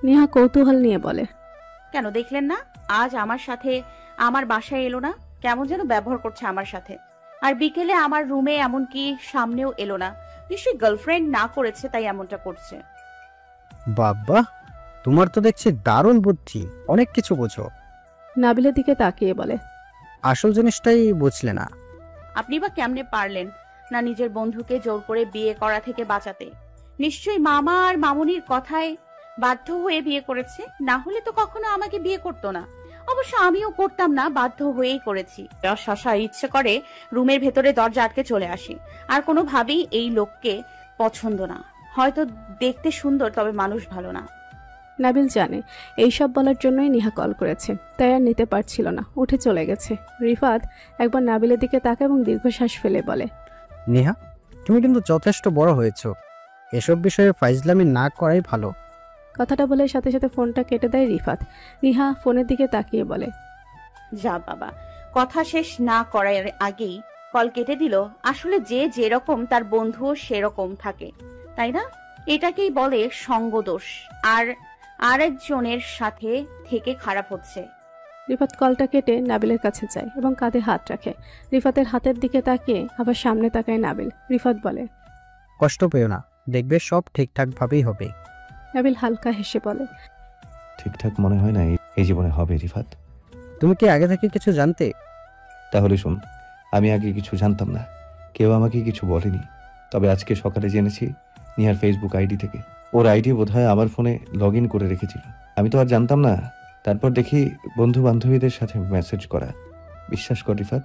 নিহা কৌতূহল নিয়ে বলে, কেন দেখলেন না, আজ আমার সাথে আমার বাসায় এলো না, কেমন যেন ব্যবহার করছে আমার সাথে। আর বিকেলে আমার রুমে, এমনকি সামনেও এলো না। নিশ্চয়ই গার্লফ্রেন্ড না করেছে, তাই এমনটা করছে। বাবা, তোমার তো দেখছি দারুণ বুদ্ধি, অনেক কিছু বোঝো। নাবিলের দিকে তাকিয়ে বলে, আসল জিনিসটাই বুঝলে না। আপনি বা কেমনে পারলেন না নিজের বন্ধুকে জোর করে বিয়ে করা থেকে বাঁচাতে? নিশ্চয়ই মামা আর মামুনির কথায় বাধ্য হয়ে বিয়ে করেছে, না হলে তো কখনো আমাকে বিয়ে করতো না। অবশ্য আমিও করতাম না, বাধ্য হয়েই করেছি। শশা ইচ্ছে করে রুমের ভেতরে দরজা আটকে চলে আসি। আর কোনোভাবেই এই লোককে পছন্দ না। হয়তো দেখতে সুন্দর, তবে মানুষ ভালো না। নাবিল জানে এইসব বলার জন্যই নিহা কল করেছে, তাই আর নিতে পারছিল না, উঠে চলে গেছে। রিফাত একবার নাবিলের দিকে তাকায় এবং দীর্ঘশ্বাস ফেলে বলে, নেহা, তুমি কিন্তু যথেষ্ট বড় হয়েছো, এসব বিষয়ে ফাইজলামি না করাই ভালো। কথাটা বলে সাথে সাথে ফোনটা কেটে দেয় রিফাত। নিহা ফোনের দিকে তাকিয়ে বলে, যা বাবা, কথা শেষ না করার আগেই কল কেটে দিল। আসলে যে যেরকম তার বন্ধুও সেরকম থাকে, তাই না? এটাকেই বলে সঙ্গদোষ। আর আরেকজনের সাথে থেকে খারাপ হচ্ছে। রিফাত কলটা কেটে নাবিলের কাছে যায় এবং কাঁধে হাত রাখে। রিফাতের হাতের দিকে তাকিয়ে আবার সামনে তাকায় নাবিল। রিফাত বলে, কষ্ট পেও না, দেখবে সব ঠিকঠাক ভাবেই হবে। নাবিল হালকা হেসে বলে, ঠিকঠাক মনে হয় না এই জীবনে হবে রিফাত। তুমি কি আগে থেকে কিছু জানতে? তাহলে শোন, আমি আগে কিছু জানতাম না, কেউ আমাকে কিছু বলেনি। তবে আজকে সকালে জেনেছি নিহার ফেসবুক আইডি থেকে। ওর আইডি বোধহয় আমার ফোনে লগ ইন করে রেখেছিল, আমি তো আর জানতাম না। তারপর দেখি বন্ধু বান্ধবীদের সাথে মেসেজ করা। বিশ্বাস কর রিফাত,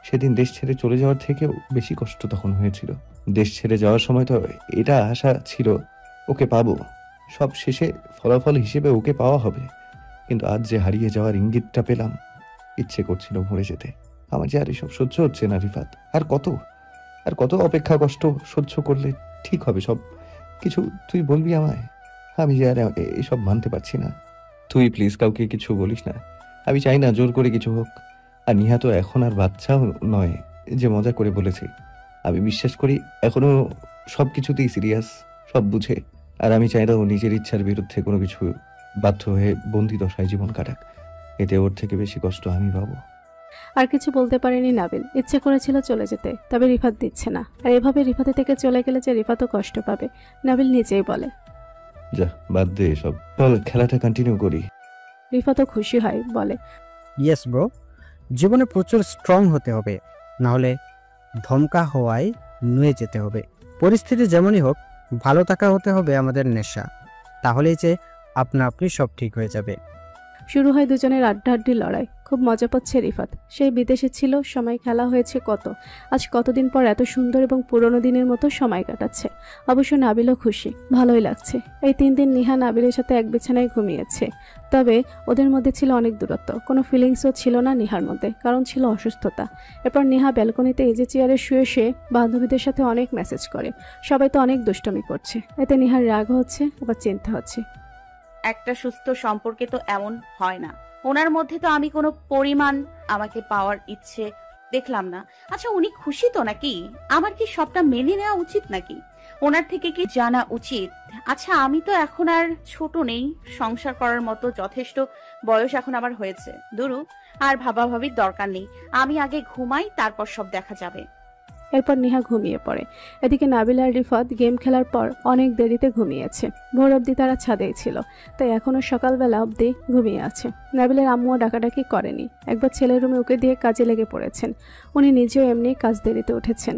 সেদিন দেশ ছেড়ে চলে যাওয়ার থেকেও বেশি কষ্ট তখন হয়েছিল। দেশ ছেড়ে যাওয়ার সময় তো এটা আশা ছিল ওকে পাবো, সব শেষে ফলাফল হিসেবে ওকে পাওয়া হবে। কিন্তু আজ যে হারিয়ে যাওয়ার ইঙ্গিতটা পেলাম, ইচ্ছে করছিল মরে যেতে। আমার যে আর এসব সহ্য হচ্ছে না রিফাত। আর কত অপেক্ষা কষ্ট সহ্য করলে ঠিক হবে সব কিছু? তুই বলবি আমায়? আমি যে আর এসব মানতে পারছি না। তুই প্লিজ কাউকে কিছু বলিস না, আমি চাই না জোর করে কিছু হোক। আর নিহা তো এখন আর বাচ্চাও নয় যে মজা করে বলেছে। আমি বিশ্বাস করি এখনো সব কিছুতেই সিরিয়াস, সব বুঝে। আর আমি চাই না ও নিজের ইচ্ছার বিরুদ্ধে কোনো কিছু বাধ্য হয়ে বন্দি দশায় জীবন কাটাক। এতে ওর থেকে বেশি কষ্ট আমি পাবো। আর কিছু বলতে পারেনি নাবিল। ইচ্ছে করেছিল চলে যেতে, তবে রিফাত দিচ্ছে না। আর এভাবে রিফাতে থেকে চলে গেলে যে রিফাতও কষ্ট পাবে। নাবিল নিজেই বলে, যা বাদ দে এসব, চল খেলাটা কন্টিনিউ করি। রিফাতও খুশি হয়, বলে, ইয়েস ব্রো, জীবনে প্রচুর স্ট্রং হতে হবে, নাহলে ধমকা হওয়ায় নুয়ে যেতে হবে। পরিস্থিতি যেমনই হোক, ভালো থাকা হতে হবে আমাদের নেশা, তাহলেই যে আপনা আপনি সব ঠিক হয়ে যাবে। শুরু হয় দুজনের আড্ডাআড্ডি লড়াই। খুব মজা পাচ্ছে রিফাত। সেই বিদেশে ছিল, সময় খেলা হয়েছে কত। আজ কতদিন পর এত সুন্দর এবং পুরনো দিনের মতো সময় কাটাচ্ছে। অবশ্য নাবিলও খুশি, ভালোই লাগছে। এই 3 দিন নিহা নাবিলের সাথে এক বিছানায় ঘুমিয়েছে। তবে ওদের মধ্যে ছিল অনেক দূরত্ব। কোনো ফিলিংসও ছিল না নিহার মধ্যে, কারণ ছিল অসুস্থতা। এরপর নিহা ব্যালকনিতে এই যে চেয়ারে শুয়ে শুয়ে বান্ধবীদের সাথে অনেক মেসেজ করে। সবাই তো অনেক দুষ্টমি করছে। এতে নিহার রাগ হচ্ছে, আবার চিন্তা হচ্ছে। একটা সুস্থ সম্পর্কে তো এমন হয় না। ওনার মধ্যে তো আমি কোনো পরিমাণ আমাকে পাওয়ার ইচ্ছে দেখলাম না। আচ্ছা, উনি খুশি তো নাকি? আমার কি সবটা মেনে নেওয়া উচিত নাকি? ওনার থেকে কি জানা উচিত? আচ্ছা, আমি তো এখন আর ছোট নেই, সংসার করার মতো যথেষ্ট বয়স এখন আবার হয়েছে। দুরু, আর ভাবাভাবির দরকার নেই। আমি আগে ঘুমাই, তারপর সব দেখা যাবে। এরপর নিহা ঘুমিয়ে পড়ে। এদিকে নাবিল আর রিফাত গেম খেলার পর অনেক দেরিতে ঘুমিয়েছে। ভোর অবধি তারা ছাদেই ছিল, তাই এখনও সকালবেলা অবধি ঘুমিয়ে আছে। নাবিলের আম্মুও ডাকাডাকি করেনি। একবার ছেলের রুমে ওকে দিয়ে কাজে লেগে পড়েছেন। উনি নিজেও এমনি কাজ দেরিতে উঠেছেন।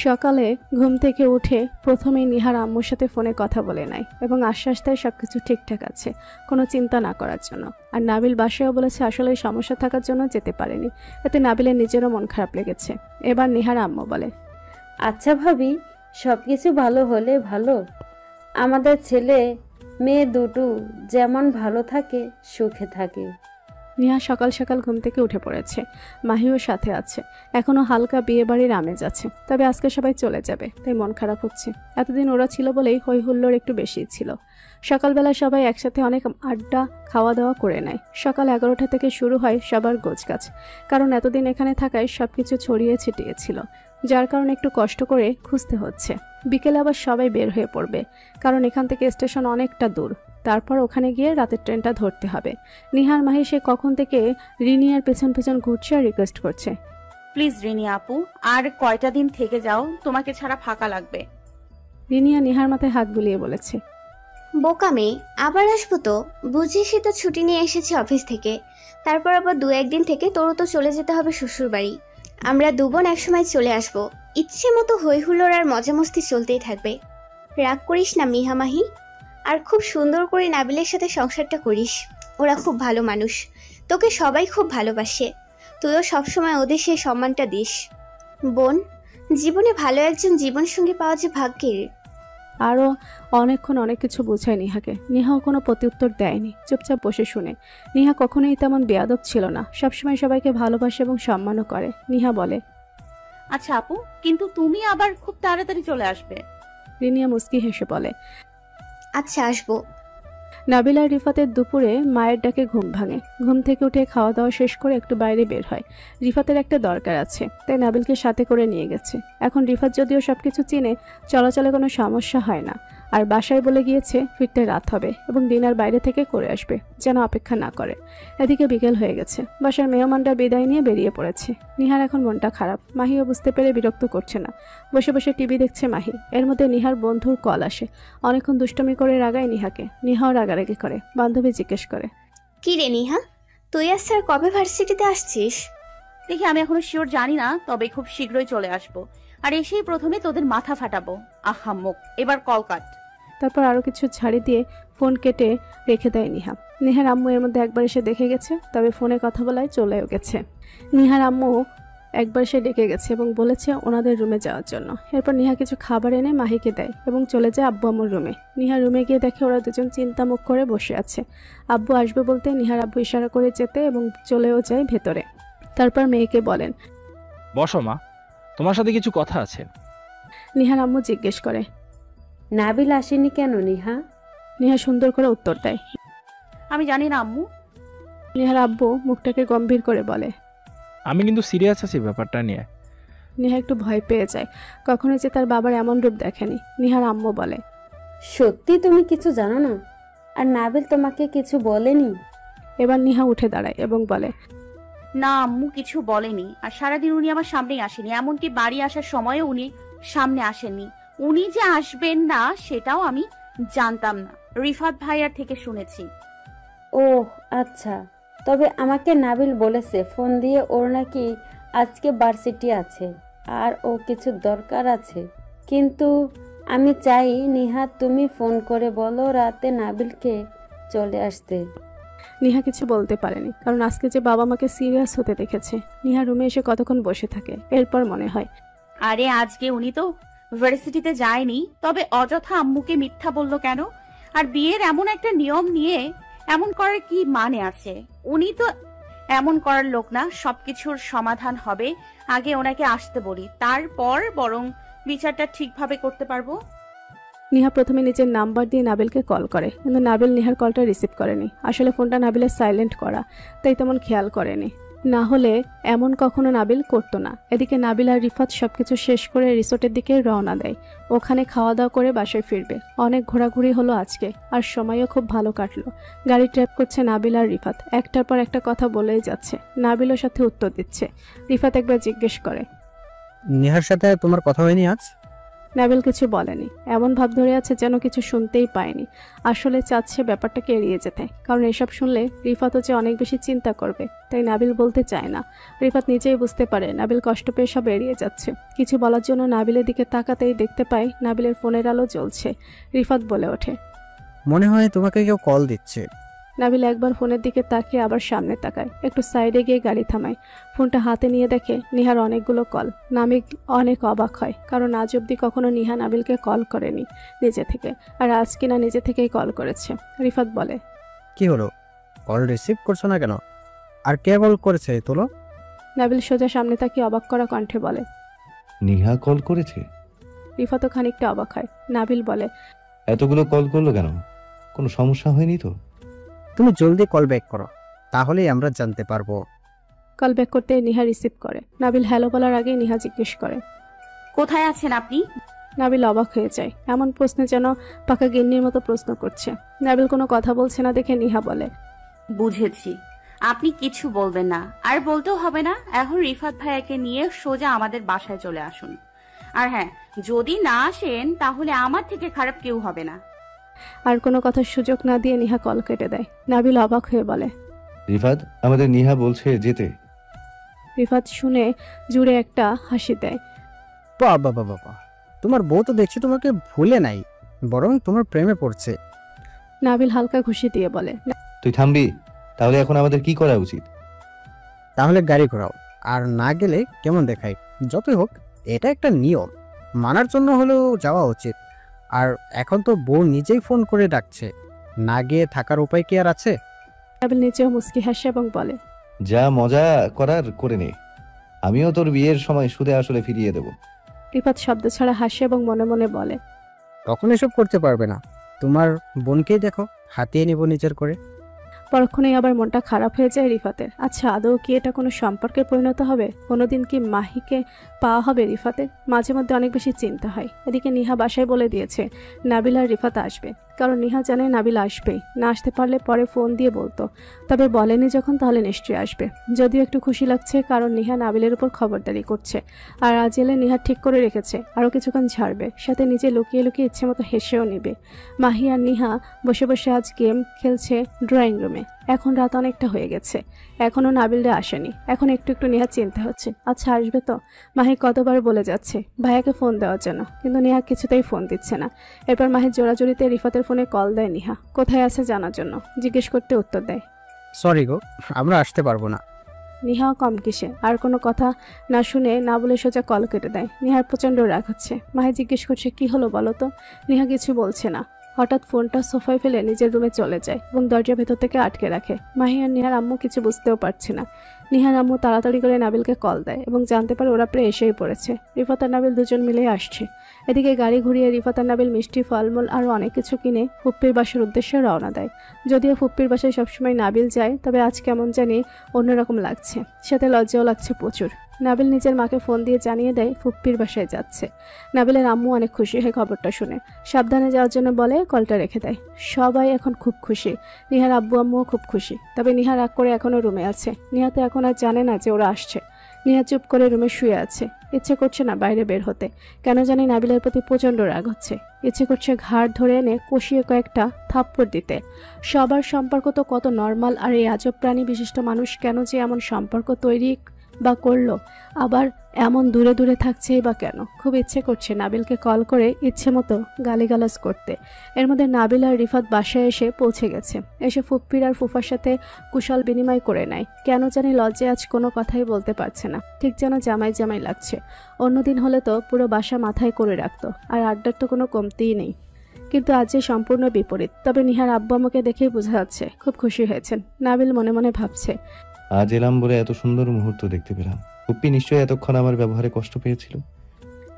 সকালে ঘুম থেকে উঠে প্রথমেই নিহার আম্মুর সাথে ফোনে কথা বলে নেয় এবং আশ্বাস দেয় সবকিছু ঠিকঠাক আছে, কোনো চিন্তা না করার জন্য। আর নাবিল বাসায়ও বলেছে আসলে এই সমস্যা থাকার জন্য যেতে পারেনি। এতে নাবিলের নিজেরও মন খারাপ লেগেছে। এবার নিহার আম্মু বলে, আচ্ছা ভাবি, সব কিছু ভালো হলে ভালো। আমাদের ছেলে মেয়ে দুটো যেমন ভালো থাকে, সুখে থাকে। নিহা সকাল সকাল ঘুম থেকে উঠে পড়েছে। মাহিও সাথে আছে। এখনও হালকা বিয়ে বাড়ির আমেজ আছে, তবে আজকে সবাই চলে যাবে, তাই মন খারাপ হচ্ছে। এতদিন ওরা ছিল বলেই হই হুল্লোড় একটু বেশি ছিল। সকালবেলা সবাই একসাথে অনেক আড্ডা খাওয়া দাওয়া করে নেয়। সকাল 11টা থেকে শুরু হয় সবার গোছগাছ, কারণ এতদিন এখানে থাকায় সব কিছু ছড়িয়ে ছিটিয়ে ছিল, যার কারণে একটু কষ্ট করে খুঁজতে হচ্ছে। বিকেলে আবার সবাই বের হয়ে পড়বে, কারণ এখান থেকে স্টেশন অনেকটা দূর। তারপর ওখানে গিয়ে রাতের ট্রেনটা ধরতে হবে। নিহার মাহি সে কখন থেকে রিনিয়ার পেছন পেছন ঘুরছে আর রিকোয়েস্ট করছে, প্লিজ রিনি আপু, আর কয়টা দিন থেকে যাও, তোমাকে ছাড়া ফাঁকা লাগবে। রিনিয়া নিহার মাথায় হাত বুলিয়ে বলেছে, বোকা মেয়ে, আবার আসবো তো, বুঝিসই তো ছুটি নিয়ে এসেছি অফিস থেকে। তারপর আবার 2-1 দিন থেকে তোরও তো চলে যেতে হবে শ্বশুর বাড়ি। আমরা 2 বোন একসময় চলে আসবো। ইচ্ছে মতো হই হুল্লোড় আর মজা মস্তি চলতেই থাকবে। রাগ করিস না মিহা মাহি, আর খুব সুন্দর করে নাবিলের সাথে সংসারটা করিস। ওরা খুব ভালো মানুষ, তোকে সবাই খুব ভালোবাসে। তুইও সবসময় ওদের সেই সম্মানটা দিস। বোন, জীবনে ভালো একজন জীবনসঙ্গী পাওয়া যে ভাগ্যের। আরও অনেকক্ষণ অনেক কিছু বোঝায় নিহাকে। নিহাও কোনো প্রত্যুত্তর দেয়নি, চুপচাপ বসে শুনে। নিহা কখনোই তেমন বেয়াদব ছিল না, সবসময় সবাইকে ভালোবাসে এবং সম্মানও করে। নিহা বলে, আচ্ছা আপু, কিন্তু তুমি আবার খুব তাড়াতাড়ি চলে আসবে। রিনিয়া মুস্কি হেসে বলে, আচ্ছা আসবো। নাবিল আর রিফাতের দুপুরে মায়ের ডাকে ঘুম ভাঙে। ঘুম থেকে উঠে খাওয়া দাওয়া শেষ করে একটু বাইরে বের হয়। রিফাতের একটা দরকার আছে, তাই নাবিলকে সাথে করে নিয়ে গেছে। এখন রিফাত যদিও সবকিছু চিনে, চলাচলে কোনো সমস্যা হয় না। আর বাসায় বলে গিয়েছে ফিরতে রাত হবে এবং ডিনার বাইরে থেকে করে আসবে, যেন অপেক্ষা না করে। এদিকে বিকেল হয়ে গেছে। বাসার মেহমানরা বিদায় নিয়ে বেরিয়ে পড়েছে। নিহার এখন মনটা খারাপ। মাহিও বুঝতে পেরে বিরক্ত করছে না, বসে বসে টিভি দেখছে মাহি। এর মধ্যে নিহার বন্ধুর কল আসে। অনেকক্ষণ দুষ্টমি করে রাগায় নিহাকে। নিহাও রাগারাগি করে। বান্ধবী জিজ্ঞেস করে, কি রে নিহা, তুই আর স্যার কবে ভার্সিটিতে আসছিস? দেখি, আমি এখনো শিওর জানি না, তবে খুব শীঘ্রই চলে আসবো। আর এসেই প্রথমে তোদের মাথা ফাটাবো। আহাম্মক, এবার কল কাট। তারপর আরও কিছু ছাড়ি দিয়ে ফোন কেটে রেখে দেয় নিহা। নিহার আম্মু এর মধ্যে একবার এসে দেখে গেছে, তবে ফোনে কথা বলায় চলেও গেছে। নিহার আম্মু একবার সে ডেকে গেছে এবং বলেছে ওনাদের রুমে যাওয়ার জন্য। এরপর নিহা কিছু খাবার এনে মাহিকে দেয় এবং চলে যায় আব্বু আম্মুর রুমে। নিহার রুমে গিয়ে দেখে ওরা দুজন চিন্তামুখ করে বসে আছে। আব্বু আসবে বলতে নিহার আব্বু ইশারা করে যেতে এবং চলেও যায় ভেতরে। তারপর মেয়েকে বলেন, বসো মা, তোমার সাথে কিছু কথা আছে। নিহার আম্মু জিজ্ঞেস করে, নাবিল আসেনি কেন নিহা? নিহা সুন্দর করে উত্তর দেয়, আমি জানি না আম্মু। নিহার আব্বু মুখটাকে গম্ভীর করে বলে, আমি কিন্তু সিরিয়াস আছি ব্যাপারটা নিয়ে। নিহা একটু ভয় পেয়ে যায়। কখনো যে তার বাবার এমন রূপ দেখেনি। নিহার আম্মু বলে, সত্যি তুমি কিছু জানো না? আর নাবিল তোমাকে কিছু বলেনি? এবার নিহা উঠে দাঁড়ায় এবং বলে, না, আম্মু কিছু বলেনি। আর সারাদিন উনি আমার সামনেই আসেনি, এমনকি বাড়ি আসার সময়ও উনি সামনে আসেননি। উনি যে আসবেন না সেটাও আমি জানতাম না, রিফাত ভাইয়ার থেকে শুনেছি। ওহ আচ্ছা, তবে আমাকে নাবিল বলেছে ফোন দিয়ে ওর নাকি আজকে ভার্সিটি আছে আর ও কিছু দরকার আছে। কিন্তু আমি চাই নিহা তুমি ফোন করে বলো রাতে নাবিলকে চলে আসতে। নিহা কিছু বলতে পারেনি, কারণ আজকে যে বাবা মাকে সিরিয়াস হতে দেখেছে। নিহা রুমে এসে কতক্ষণ বসে থাকে, এরপর মনে হয় আরে আজকে উনি তো ভার্সিটিতে যায়নি, তবে অযথা আম্মুকে মিথ্যা বললো কেন? আর বিয়ের এমন একটা নিয়ম নিয়ে এমন করার কি মানে আছে? উনি তো এমন করার লোক না। সবকিছুর সমাধান হবে, আগে ওনাকে আসতে বলি, তারপর বরং বিচারটা ঠিকভাবে করতে পারবো। নিহা প্রথমে নিজের নাম্বার দিয়ে নাবিলকে কল করে, কিন্তু নাবিল নিহার কলটা রিসিভ করেনি। আসলে ফোনটা নাবিলের সাইলেন্ট করা, তাই তেমন খেয়াল করেনি। না হলে এমন কখনো নাবিল করতো না। এদিকে নাবিল আর রিফাত সবকিছু শেষ করে রিসোর্টের দিকে রওনা দেয়। ওখানে খাওয়া দাওয়া করে বাসায় ফিরবে। অনেক ঘোরাঘুরি হলো আজকে, আর সময়ও খুব ভালো কাটলো। গাড়ি ট্র্যাপ করছে নাবিল আর রিফাত, একটার পর একটা কথা বলেই যাচ্ছে। নাবিলও সাথে উত্তর দিচ্ছে। রিফাত একবার জিজ্ঞেস করে, নেহার সাথে তোমার কথা হয়নি আজ? নাবিল কিছু বলেনি, এমন ভাব ধরে আছে যেন কিছু শুনতেই পায়নি। আসলে চাচ্ছে ব্যাপারটাকে এড়িয়ে যেতে, কারণ এসব শুনলে রিফাতও যে অনেক বেশি চিন্তা করবে, তাই নাবিল বলতে চায় না। রিফাত নিজেই বুঝতে পারে নাবিল কষ্ট পেয়ে সব এড়িয়ে যাচ্ছে। কিছু বলার জন্য নাবিলের দিকে তাকাতেই দেখতে পায় নাবিলের ফোনের আলো জ্বলছে। রিফাত বলে ওঠে, মনে হয় তোমাকে কেউ কল দিচ্ছে। নাবিল একবার ফোনের দিকে তাকিয়ে আবার সামনে তাকায়, একটু সাইডে গিয়ে গাড়ি থামায়। ফোনটা হাতে নিয়ে দেখে নিহার অনেকগুলো কল। নাবিল অনেক অবাক হয়, কারণ আজ অব্দি কখনো নিহা নাবিলকে কল করেনি নিজে থেকে, আর আজ কিনা নিজে থেকেই কল করেছে। রিফাত বলে, কি হলো, কল রিসিভ করছো না কেন? আর কে কল করেছে তোলো? নাবিল সোজা সামনে তাকিয়ে অবাক করা কণ্ঠে বলে, নিহা কল করেছে? রিফাতও খানিকটা অবাক হয়। নাবিল বলে, এতগুলো কল করলো কেন? কোনো সমস্যা হয়নি তো? তুমি জলদি কল ব্যাক করো, তাহলেই আমরা জানতে পারবো। কল ব্যাক করতে নিহা রিসিভ করে। নাবিল হ্যালো বলার আগেই নিহা জিজ্ঞেস করে, কোথায় আছেন আপনি? নাবিল অবাক হয়ে যায়, এমন প্রশ্নে যেন পাকা গিন্নির মতো প্রশ্ন করছে। নাবিল কোনো কথা বলছে না দেখে নিহা বলে, বুঝেছি, আপনি কিছু বলবেন না, আর বলতেও হবে না। এখন রিফাত ভাইয়াকে নিয়ে সোজা আমাদের বাসায় চলে আসুন। আর হ্যাঁ, যদি না আসেন তাহলে আমার থেকে খারাপ কেউ হবে না। আর কোনো কথার সুযোগ না দিয়ে নিহা কল কেটে দেয়। নাবিল অবাক হয়ে বলে, রিফাত, আমাদের নিহা বলছে যেতে। রিফাত শুনে জুড়ে একটা হাসি দেয়। বাবা বাবা বাবা, তোমার বউ তো দেখছি তোমাকে ভুলে নাই, বরং তোমার প্রেমে পড়ছে। নাবিল হালকা খুশি দিয়ে বলে, তুই থামবি? তাহলে এখন আমাদের কি করা উচিত? তাহলে গাড়ি ঘোরাও, আর না গেলে কেমন দেখায়। যতই হোক এটা একটা নিয়ম, মানার জন্য হলেও যাওয়া উচিত। আর এখন তো বউ নিজেই ফোন করে ডাকছে, না গিয়ে থাকার উপায় কি আর আছে? নাবিল নিচেও মুস্কি হাসে এবং বলে, যা মজা করার করে নে, আমিও তোর বিয়ের সময় সুদে আসলে ফিরিয়ে দেব। রিফাত শব্দ ছাড়া হাসে এবং মনে মনে বলে, তখন এসব করতে পারবে না। তোমার বোনকেই দেখো, হাতিয়ে নিব নিজের করে। পরক্ষণেই আবার মনটা খারাপ হয়ে যায় রিফাতের। আচ্ছা, আদৌ কি এটা কোনো সম্পর্কে পরিণত হবে? কোনোদিন কি মাহিকে পাওয়া হবে রিফাতের? মাঝে মধ্যে অনেক বেশি চিন্তা হয়। এদিকে নিহা বাসায় বলে দিয়েছে নাবিল আর রিফাত আসবে, কারণ নিহা জানে নাবিল আসবেই। না আসতে পারলে পরে ফোন দিয়ে বলতো, তবে বলেনি যখন তাহলে নিশ্চয়ই আসবে। যদিও একটু খুশি লাগছে, কারণ নিহা নাবিলের উপর খবরদারি করছে। আর আজ এলে নিহা ঠিক করে রেখেছে আরও কিছুক্ষণ ঝাড়বে, সাথে নিজে লুকিয়ে লুকিয়ে ইচ্ছে মতো হেসেও নেবে। মাহি আর নিহা বসে বসে আজ গেম খেলছে ড্রয়িং রুমে। এখন রাত অনেকটা হয়ে গেছে, এখনও নাবিলরা আসেনি। এখন একটু একটু নেহা চিন্তা হচ্ছে, আচ্ছা আসবে তো? মাহি কতবার বলে যাচ্ছে ভাইয়াকে ফোন দেওয়ার জন্য, কিন্তু নেহা কিছুতেই ফোন দিচ্ছে না। এরপর মাহির জোড়াজুড়িতে রিফাতের ফোনে কল দেয় নিহা, কোথায় আছে জানার জন্য। জিজ্ঞেস করতে উত্তর দেয়, সরি গো, আমরা আসতে পারবো না। নিহাও কম কিসে, আর কোনো কথা না শুনে না বলে সোজা কল কেটে দেয়। নিহার প্রচণ্ড রাগ হচ্ছে। মাহি জিজ্ঞেস করছে, কি হলো বলো তো? নিহা কিছু বলছে না। হঠাৎ ফোনটা সোফায় ফেলে নিজের রুমে চলে যায় এবং দরজা ভেতর থেকে আটকে রাখে। মাহি আর নিহার আম্মু কিছু বুঝতেও পারছে না। নিহার আম্মু তাড়াতাড়ি করে নাবিলকে কল দেয় এবং জানতে পারে ওরা প্রায় এসেই পড়েছে। রিফাত আর নাবিল দুজন মিলেই আসছে। এদিকে গাড়ি ঘুরিয়ে রিফাত আর নাবিল মিষ্টি, ফলমূল আরও অনেক কিছু কিনে ফুপ্পির বাসার উদ্দেশ্যে রওনা দেয়। যদিও ফুপ্পির বাসায় সবসময় নাবিল যায়, তবে আজ কেমন জানি অন্যরকম লাগছে, সাথে লজ্জাও লাগছে প্রচুর। নাবিল নিজের মাকে ফোন দিয়ে জানিয়ে দেয় ফুপ্পির বাসায় যাচ্ছে। নাবিলের আম্মু অনেক খুশি হয় খবরটা শুনে, সাবধানে যাওয়ার জন্য বলে কলটা রেখে দেয়। সবাই এখন খুব খুশি, নিহার আব্বু আম্মুও খুব খুশি। তবে নিহা রাগ করে এখনও রুমে আছে। নিহা তো এখন এখন আর জানে না যে ওরা আসছে। নিহা চুপ করে রুমে শুয়ে আছে। ইচ্ছে করছে না বাইরে বের হতে। কেন জানি নাবিলের প্রতি প্রচণ্ড রাগ হচ্ছে। ইচ্ছে করছে ঘাড় ধরে এনে কষিয়ে কয়েকটা থাপ্পড় দিতে। সবার সম্পর্ক তো কত নর্মাল, আর এই আজব প্রাণী বিশিষ্ট মানুষ কেন যে এমন সম্পর্ক তৈরি বা করলো, আবার এমন দূরে দূরে থাকছেই বা কেন? খুব ইচ্ছে করছে নাবিলকে কল করে ইচ্ছে মতো গালিগালাজ করতে। এর মধ্যে নাবিল আর রিফাত বাসায় এসে পৌঁছে গেছে। এসে ফুপ্পির আর ফুফার সাথে কুশল বিনিময় করে নেয়। কেন জানি লজ্জায় আজ কোনো কথাই বলতে পারছে না, ঠিক যেন জামাই জামাই লাগছে। অন্যদিন হলে তো পুরো বাসা মাথায় করে রাখতো, আর আড্ডার তো কোনো কমতিই নেই। কিন্তু আজ যে সম্পূর্ণ বিপরীত। তবে নিহার আব্বু আমাকে দেখেই বোঝা যাচ্ছে খুব খুশি হয়েছেন। নাবিল মনে মনে ভাবছে, আজ এলাম বলে এত সুন্দর মুহূর্ত দেখতে পেলাম। ফুপ্পি নিশ্চয়ই এতক্ষণ আমার ব্যবহারে কষ্ট পেয়েছিল।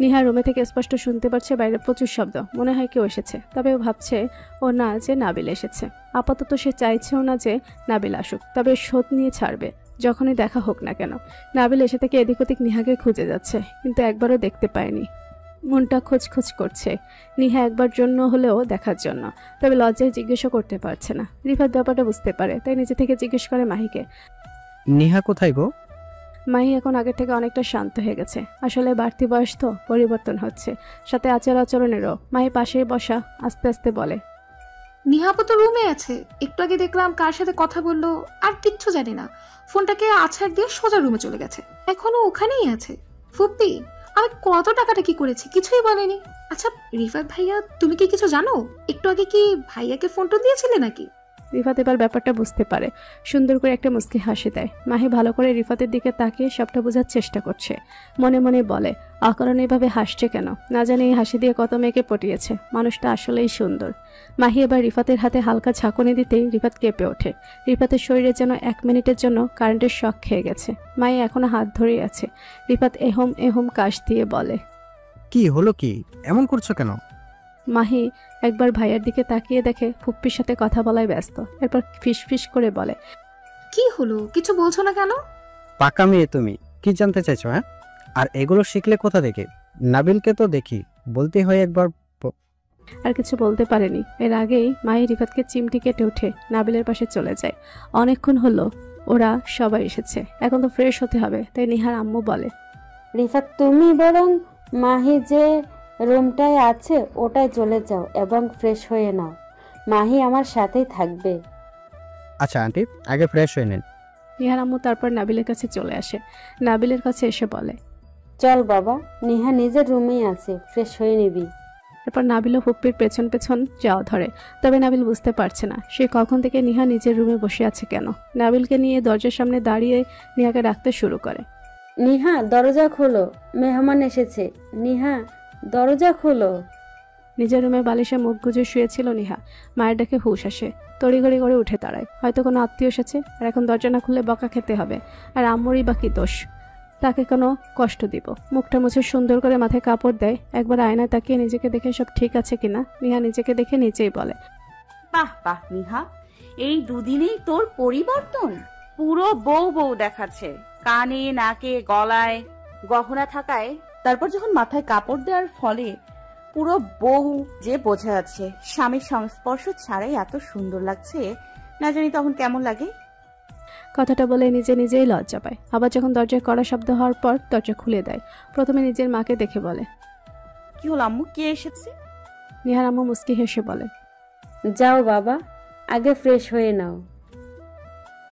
নিহা রুমে থেকে স্পষ্ট শুনতে পারছে বাইরে প্রচুর শব্দ। মনে হয় কেউ এসেছে, তবে ও ভাবছে ও না যে নাবিল এসেছে। আপাতত সে চাইছেও না যে নাবিল আসুক, তবে শোধ নিয়ে ছাড়বে যখনই দেখা হোক না কেন। নাবিল এসে থেকে এদিক ওদিক নিহাকে খুঁজে যাচ্ছে, কিন্তু একবারও দেখতে পায়নি। মনটা খোঁজ করছে নিহা একবার জন্য হলেও দেখার জন্য, তবে লজ্জায় জিজ্ঞেসও করতে পারছে না। রিফাত ব্যাপারটা বুঝতে পারে, তাই নিজে থেকে জিজ্ঞেস করে মাহিকে, নেহা কোথায় গো? মাহি এখন আগের থেকে অনেকটা শান্ত হয়ে গেছে। আসলে বাড়তি বয়স তো, পরিবর্তন হচ্ছে, সাথে আচার আচরণেরও। মাহি পাশেই বসা আস্তে আস্তে বলে, নিহাপু তো রুমে আছে, একটু আগে দেখলাম কার সাথে কথা বললো, আর কিচ্ছু জানি না। ফোনটাকে আছাড় দিয়ে সোজা রুমে চলে গেছে, এখনো ওখানেই আছে। ফুপ্পি, আমি কত টাকাটা কি করেছি কিছুই বলেনি। আচ্ছা রিফাত ভাইয়া, তুমি কি কিছু জানো? একটু আগে কি ভাইয়াকে ফোনটা দিয়েছিলে নাকি? রিফাত এবার ব্যাপারটা বুঝতে পারে, সুন্দর করে একটা মুচকি হাসি দেয়। মাহি ভালো করে রিফাতের দিকে তাকিয়ে সবটা বোঝার চেষ্টা করছে। মনে মনে বলে, অকারণে এভাবে হাসছে কেন? না জানি এই হাসি দিয়ে কত মেয়েকে পটিয়েছে। মানুষটা আসলেই সুন্দর। মাহি এবার রিফাতের হাতে হালকা ঝাঁকুনি দিতেই রিফাত কেঁপে ওঠে। রিফাতের শরীরে যেন 1 মিনিটের জন্য কারেন্টের শক খেয়ে গেছে। মাহি এখনো হাত ধরেই আছে। রিফাত এহম এহম কাশ দিয়ে বলে, কি হলো, কি এমন করছো কেন? মাহি একবার ভাইয়ের দিকে তাকিয়ে দেখে ফুপ্পির সাথে কথা বলায় ব্যস্ত। এরপর ফিস করে বলে, কি হলো, কিছু বলছো না কেন? পাকা মেয়ে তুমি, কি জানতে চাইছো? হ্যাঁ, আর এগুলো শিখলে কোথা থেকে? নাবিলকে তো দেখি, বলতে হয় একবার। আর কিছু বলতে পারেনি। এর আগেই মাহি রিফাতকে চিমটি কেটে উঠে নাবিলের পাশে চলে যায়। অনেকক্ষণ হলো ওরা সবাই এসেছে, এখন তো ফ্রেশ হতে হবে। তাই নিহার আম্মু বলে, রিফাত তুমি বরং মাহি যে রুমটায় আছে ওটায় চলে যাও এবং ফ্রেশ হয়ে নাও। মাহি আমার সাথেই থাকবে। আচ্ছা আন্টি, আগে ফ্রেশ হয়ে নিন। নিহার আম্মু তারপর নাবিলের কাছে চলে আসে। নাবিলের কাছে এসে বলে, চল বাবা, নিহা নিজের রুমেই আছে, ফ্রেশ হয়ে নিবি। এরপর নাবিল ও ফুপ্পির পেছন পেছন যাওয়া ধরে। তবে নাবিল বুঝতে পারছে না সে কখন থেকে নিহা নিজের রুমে বসে আছে কেন। নাবিলকে নিয়ে দরজার সামনে দাঁড়িয়ে নিহাকে ডাকতে শুরু করে, নিহা দরজা খোলো, মেহমান এসেছে। নিহা দরজা খোলো। নিজের রুমে বালিশে মুখ গুজে শুয়েছিল নিহা। মায়ের ডাকে হুঁশ আসে, তড়িঘড়ি করে উঠে দাঁড়ায়। হয়তো কোনো আত্মীয় এসেছে, আর এখন দরজা না খুললে বকা খেতে হবে। আর আম্মুরই বা কি দোষ, তাকে কোনো কষ্ট দিব? মুখটা মুছে সুন্দর করে মাথায় কাপড় দেয়। একবার আয়নায় তাকিয়ে নিজেকে দেখে সব ঠিক আছে কিনা নিহা নিজেকে দেখে নিচেই বলে, বাহ বাহ নিহা, এই দুদিনেই তোর পরিবর্তন। পুরো বউ দেখাচ্ছে, কানে নাকে গলায় গহনা থাকায়, তারপর যখন মাথায় কাপড় দেওয়ার ফলে পুরো বউ যে বোঝা যাচ্ছে। স্বামীর সংস্পর্শ ছাড়াই এত সুন্দর লাগছে, না জানি তখন কেমন লাগে। কথাটা বলে নিজেই লজ্জা পায়। আবার যখন দরজায় কড়া শব্দ হওয়ার পর দরজা খুলে দেয়। প্রথমে নিজের মাকে দেখে বলে, কি হলো আম্মু, কে এসেছে? নিহার আম্মু মুস্কি হেসে বলে, যাও বাবা, আগে ফ্রেশ হয়ে নাও।